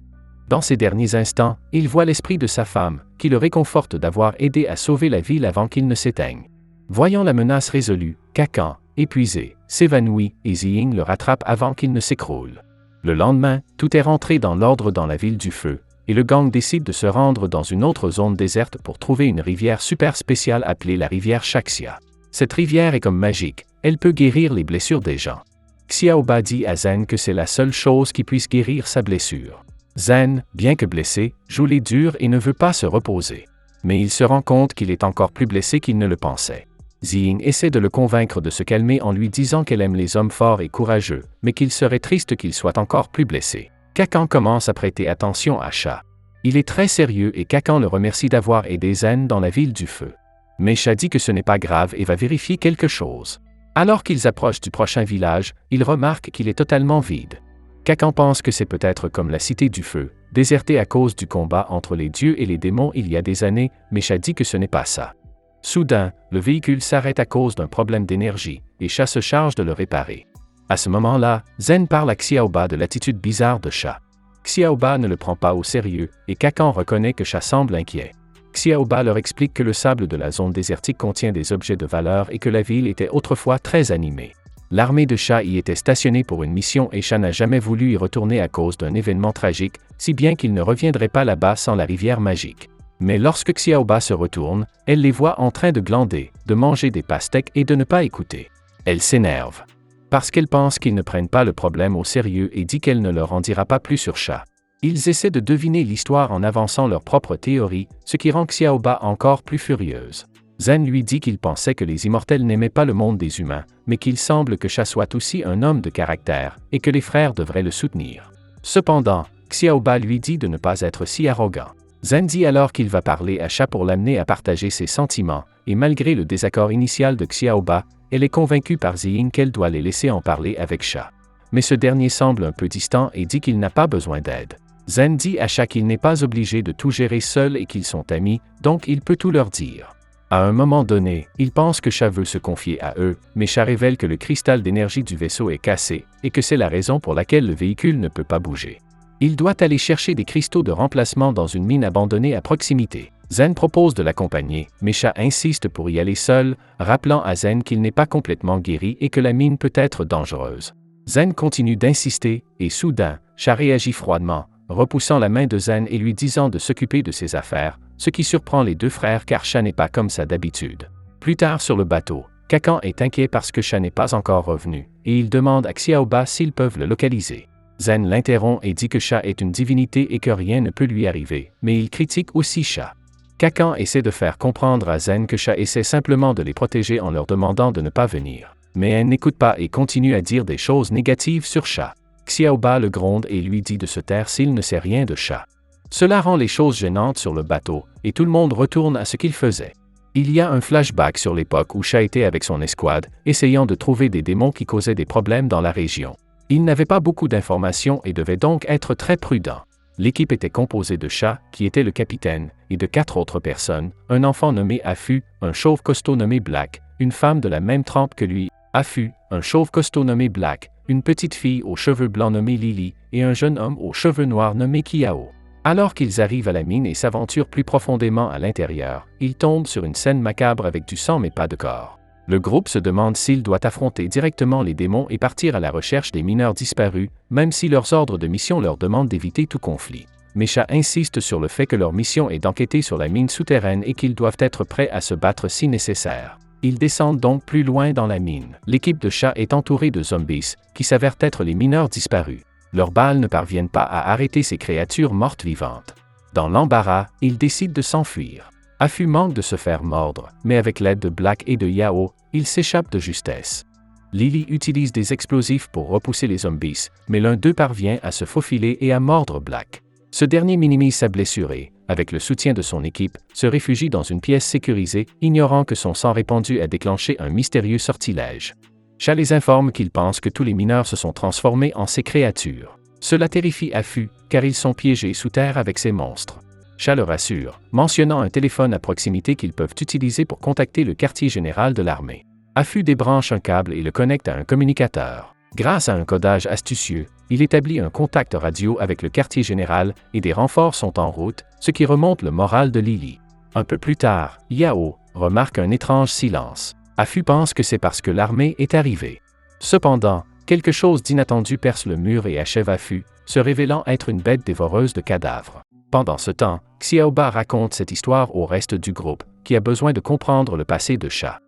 Dans ces derniers instants, il voit l'esprit de sa femme, qui le réconforte d'avoir aidé à sauver la ville avant qu'il ne s'éteigne. Voyant la menace résolue, Kakan, épuisé, s'évanouit et Ziying le rattrape avant qu'il ne s'écroule. Le lendemain, tout est rentré dans l'ordre dans la ville du feu, et le gang décide de se rendre dans une autre zone déserte pour trouver une rivière super spéciale appelée la rivière Shaxia. Cette rivière est comme magique, elle peut guérir les blessures des gens. Xiaoba dit à Zen que c'est la seule chose qui puisse guérir sa blessure. Zen, bien que blessé, joue les durs et ne veut pas se reposer. Mais il se rend compte qu'il est encore plus blessé qu'il ne le pensait. Ziying essaie de le convaincre de se calmer en lui disant qu'elle aime les hommes forts et courageux, mais qu'il serait triste qu'il soit encore plus blessé. Kakan commence à prêter attention à Sha. Il est très sérieux et Kakan le remercie d'avoir aidé Zen dans la ville du feu. Mais Sha dit que ce n'est pas grave et va vérifier quelque chose. Alors qu'ils approchent du prochain village, ils remarquent qu'il est totalement vide. Kakan pense que c'est peut-être comme la Cité du Feu, désertée à cause du combat entre les dieux et les démons il y a des années, mais Sha dit que ce n'est pas ça. Soudain, le véhicule s'arrête à cause d'un problème d'énergie, et Sha se charge de le réparer. À ce moment-là, Zen parle à Xiaoba de l'attitude bizarre de Sha. Xiaoba ne le prend pas au sérieux, et Kakan reconnaît que Sha semble inquiet. Xiaoba leur explique que le sable de la zone désertique contient des objets de valeur et que la ville était autrefois très animée. L'armée de Sha y était stationnée pour une mission et Sha n'a jamais voulu y retourner à cause d'un événement tragique, si bien qu'il ne reviendrait pas là-bas sans la rivière magique. Mais lorsque Xiaoba se retourne, elle les voit en train de glander, de manger des pastèques et de ne pas écouter. Elle s'énerve. Parce qu'elle pense qu'ils ne prennent pas le problème au sérieux et dit qu'elle ne leur en dira pas plus sur Sha. Ils essaient de deviner l'histoire en avançant leur propre théorie, ce qui rend Xiaoba encore plus furieuse. Zen lui dit qu'il pensait que les immortels n'aimaient pas le monde des humains, mais qu'il semble que Sha soit aussi un homme de caractère, et que les frères devraient le soutenir. Cependant, Xiaoba lui dit de ne pas être si arrogant. Zen dit alors qu'il va parler à Sha pour l'amener à partager ses sentiments, et malgré le désaccord initial de Xiaoba, elle est convaincue par Ziying qu'elle doit les laisser en parler avec Sha. Mais ce dernier semble un peu distant et dit qu'il n'a pas besoin d'aide. Zen dit à Sha qu'il n'est pas obligé de tout gérer seul et qu'ils sont amis, donc il peut tout leur dire. À un moment donné, ils pensent que Sha veut se confier à eux, mais Sha révèle que le cristal d'énergie du vaisseau est cassé, et que c'est la raison pour laquelle le véhicule ne peut pas bouger. Il doit aller chercher des cristaux de remplacement dans une mine abandonnée à proximité. Zen propose de l'accompagner, mais Sha insiste pour y aller seul, rappelant à Zen qu'il n'est pas complètement guéri et que la mine peut être dangereuse. Zen continue d'insister, et soudain, Sha réagit froidement, repoussant la main de Zen et lui disant de s'occuper de ses affaires, ce qui surprend les deux frères car Sha n'est pas comme ça d'habitude. Plus tard sur le bateau, Kakan est inquiet parce que Sha n'est pas encore revenu, et il demande à Xiaoba s'ils peuvent le localiser. Zen l'interrompt et dit que Sha est une divinité et que rien ne peut lui arriver, mais il critique aussi Sha. Kakan essaie de faire comprendre à Zen que Sha essaie simplement de les protéger en leur demandant de ne pas venir. Mais elle n'écoute pas et continue à dire des choses négatives sur Sha. Xiaoba le gronde et lui dit de se taire s'il ne sait rien de Sha. Cela rend les choses gênantes sur le bateau, et tout le monde retourne à ce qu'il faisait. Il y a un flashback sur l'époque où Sha était avec son escouade, essayant de trouver des démons qui causaient des problèmes dans la région. Il n'avait pas beaucoup d'informations et devait donc être très prudent. L'équipe était composée de Sha, qui était le capitaine, et de 4 autres personnes, un enfant nommé Afu, un chauve costaud nommé Black, une femme de la même trempe que lui, Afu, un chauve costaud nommé Black, une petite fille aux cheveux blancs nommée Lily, et un jeune homme aux cheveux noirs nommé Kiao. Alors qu'ils arrivent à la mine et s'aventurent plus profondément à l'intérieur, ils tombent sur une scène macabre avec du sang mais pas de corps. Le groupe se demande s'il doit affronter directement les démons et partir à la recherche des mineurs disparus, même si leurs ordres de mission leur demandent d'éviter tout conflit. Mais Sha insiste sur le fait que leur mission est d'enquêter sur la mine souterraine et qu'ils doivent être prêts à se battre si nécessaire. Ils descendent donc plus loin dans la mine. L'équipe de Sha est entourée de zombies, qui s'avèrent être les mineurs disparus. Leurs balles ne parviennent pas à arrêter ces créatures mortes vivantes. Dans l'embarras, ils décident de s'enfuir. Afu manque de se faire mordre, mais avec l'aide de Black et de Yao, il s'échappe de justesse. Lily utilise des explosifs pour repousser les zombies, mais l'un d'eux parvient à se faufiler et à mordre Black. Ce dernier minimise sa blessure et, avec le soutien de son équipe, se réfugie dans une pièce sécurisée, ignorant que son sang répandu a déclenché un mystérieux sortilège. Sha les informe qu'il pense que tous les mineurs se sont transformés en ces créatures. Cela terrifie Afu, car ils sont piégés sous terre avec ces monstres. Sha le rassure, mentionnant un téléphone à proximité qu'ils peuvent utiliser pour contacter le quartier général de l'armée. Afu débranche un câble et le connecte à un communicateur. Grâce à un codage astucieux, il établit un contact radio avec le quartier général et des renforts sont en route, ce qui remonte le moral de Lily. Un peu plus tard, Yao remarque un étrange silence. Afu pense que c'est parce que l'armée est arrivée. Cependant, quelque chose d'inattendu perce le mur et achève Afu, se révélant être une bête dévoreuse de cadavres. Pendant ce temps, Xiaoba raconte cette histoire au reste du groupe, qui a besoin de comprendre le passé de Sha.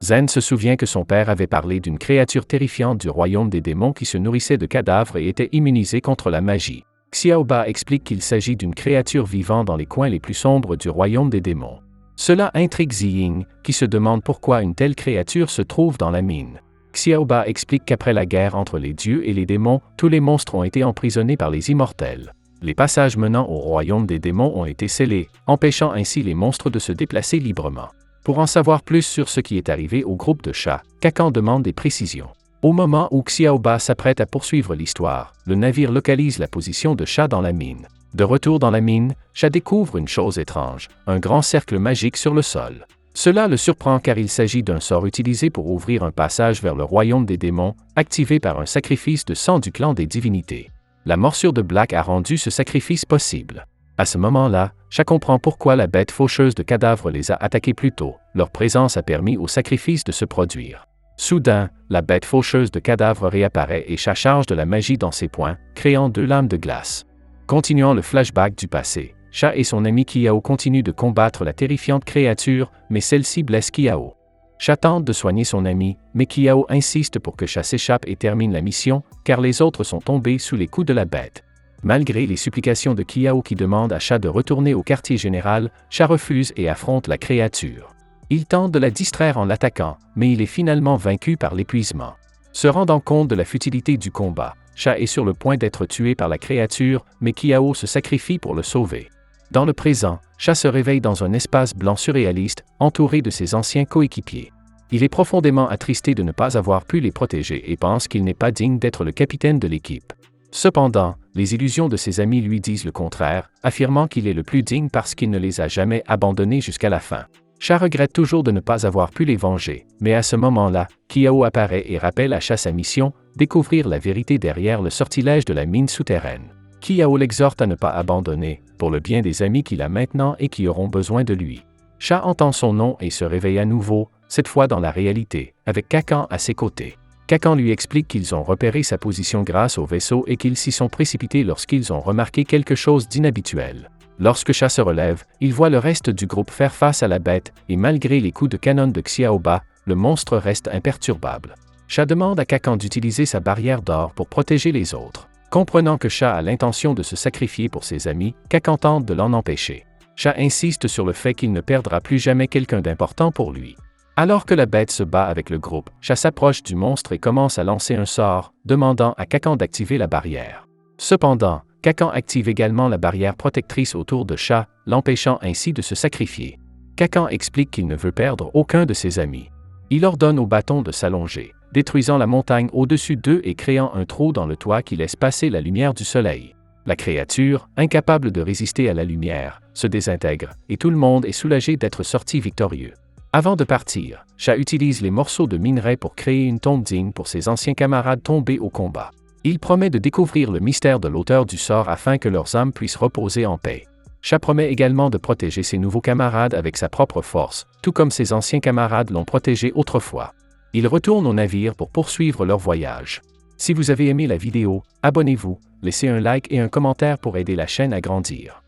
Zen se souvient que son père avait parlé d'une créature terrifiante du royaume des démons qui se nourrissait de cadavres et était immunisée contre la magie. Xiaoba explique qu'il s'agit d'une créature vivant dans les coins les plus sombres du royaume des démons. Cela intrigue Ziying, qui se demande pourquoi une telle créature se trouve dans la mine. Xiaoba explique qu'après la guerre entre les dieux et les démons, tous les monstres ont été emprisonnés par les immortels. Les passages menant au royaume des démons ont été scellés, empêchant ainsi les monstres de se déplacer librement. Pour en savoir plus sur ce qui est arrivé au groupe de Sha, Kakan demande des précisions. Au moment où Xiaoba s'apprête à poursuivre l'histoire, le navire localise la position de Sha dans la mine. De retour dans la mine, Sha découvre une chose étrange, un grand cercle magique sur le sol. Cela le surprend car il s'agit d'un sort utilisé pour ouvrir un passage vers le royaume des démons, activé par un sacrifice de sang du clan des divinités. La morsure de Black a rendu ce sacrifice possible. À ce moment-là, Sha comprend pourquoi la bête faucheuse de cadavres les a attaqués plus tôt. Leur présence a permis au sacrifice de se produire. Soudain, la bête faucheuse de cadavres réapparaît et Sha charge de la magie dans ses poings, créant 2 lames de glace. Continuant le flashback du passé, Sha et son ami Kiao continuent de combattre la terrifiante créature, mais celle-ci blesse Kiao. Sha tente de soigner son ami, mais Kiao insiste pour que Sha s'échappe et termine la mission, car les autres sont tombés sous les coups de la bête. Malgré les supplications de Kiao qui demande à Sha de retourner au quartier général, Sha refuse et affronte la créature. Il tente de la distraire en l'attaquant, mais il est finalement vaincu par l'épuisement. Se rendant compte de la futilité du combat, Sha est sur le point d'être tué par la créature, mais Kiao se sacrifie pour le sauver. Dans le présent, Sha se réveille dans un espace blanc surréaliste, entouré de ses anciens coéquipiers. Il est profondément attristé de ne pas avoir pu les protéger et pense qu'il n'est pas digne d'être le capitaine de l'équipe. Cependant, les illusions de ses amis lui disent le contraire, affirmant qu'il est le plus digne parce qu'il ne les a jamais abandonnés jusqu'à la fin. Sha regrette toujours de ne pas avoir pu les venger, mais à ce moment-là, Kiao apparaît et rappelle à Sha sa mission, découvrir la vérité derrière le sortilège de la mine souterraine. Kiao l'exhorte à ne pas abandonner, pour le bien des amis qu'il a maintenant et qui auront besoin de lui. Sha entend son nom et se réveille à nouveau, cette fois dans la réalité, avec Kakan à ses côtés. Kakan lui explique qu'ils ont repéré sa position grâce au vaisseau et qu'ils s'y sont précipités lorsqu'ils ont remarqué quelque chose d'inhabituel. Lorsque Sha se relève, il voit le reste du groupe faire face à la bête, et malgré les coups de canon de Xiaoba, le monstre reste imperturbable. Sha demande à Kakan d'utiliser sa barrière d'or pour protéger les autres. Comprenant que Sha a l'intention de se sacrifier pour ses amis, Kakan tente de l'en empêcher. Sha insiste sur le fait qu'il ne perdra plus jamais quelqu'un d'important pour lui. Alors que la bête se bat avec le groupe, Sha s'approche du monstre et commence à lancer un sort, demandant à Kakan d'activer la barrière. Cependant, Kakan active également la barrière protectrice autour de Sha, l'empêchant ainsi de se sacrifier. Kakan explique qu'il ne veut perdre aucun de ses amis. Il ordonne au bâton de s'allonger, détruisant la montagne au-dessus d'eux et créant un trou dans le toit qui laisse passer la lumière du soleil. La créature, incapable de résister à la lumière, se désintègre, et tout le monde est soulagé d'être sorti victorieux. Avant de partir, Sha utilise les morceaux de minerai pour créer une tombe digne pour ses anciens camarades tombés au combat. Il promet de découvrir le mystère de l'auteur du sort afin que leurs âmes puissent reposer en paix. Sha promet également de protéger ses nouveaux camarades avec sa propre force, tout comme ses anciens camarades l'ont protégé autrefois. Ils retournent au navire pour poursuivre leur voyage. Si vous avez aimé la vidéo, abonnez-vous, laissez un like et un commentaire pour aider la chaîne à grandir.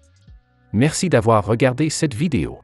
Merci d'avoir regardé cette vidéo.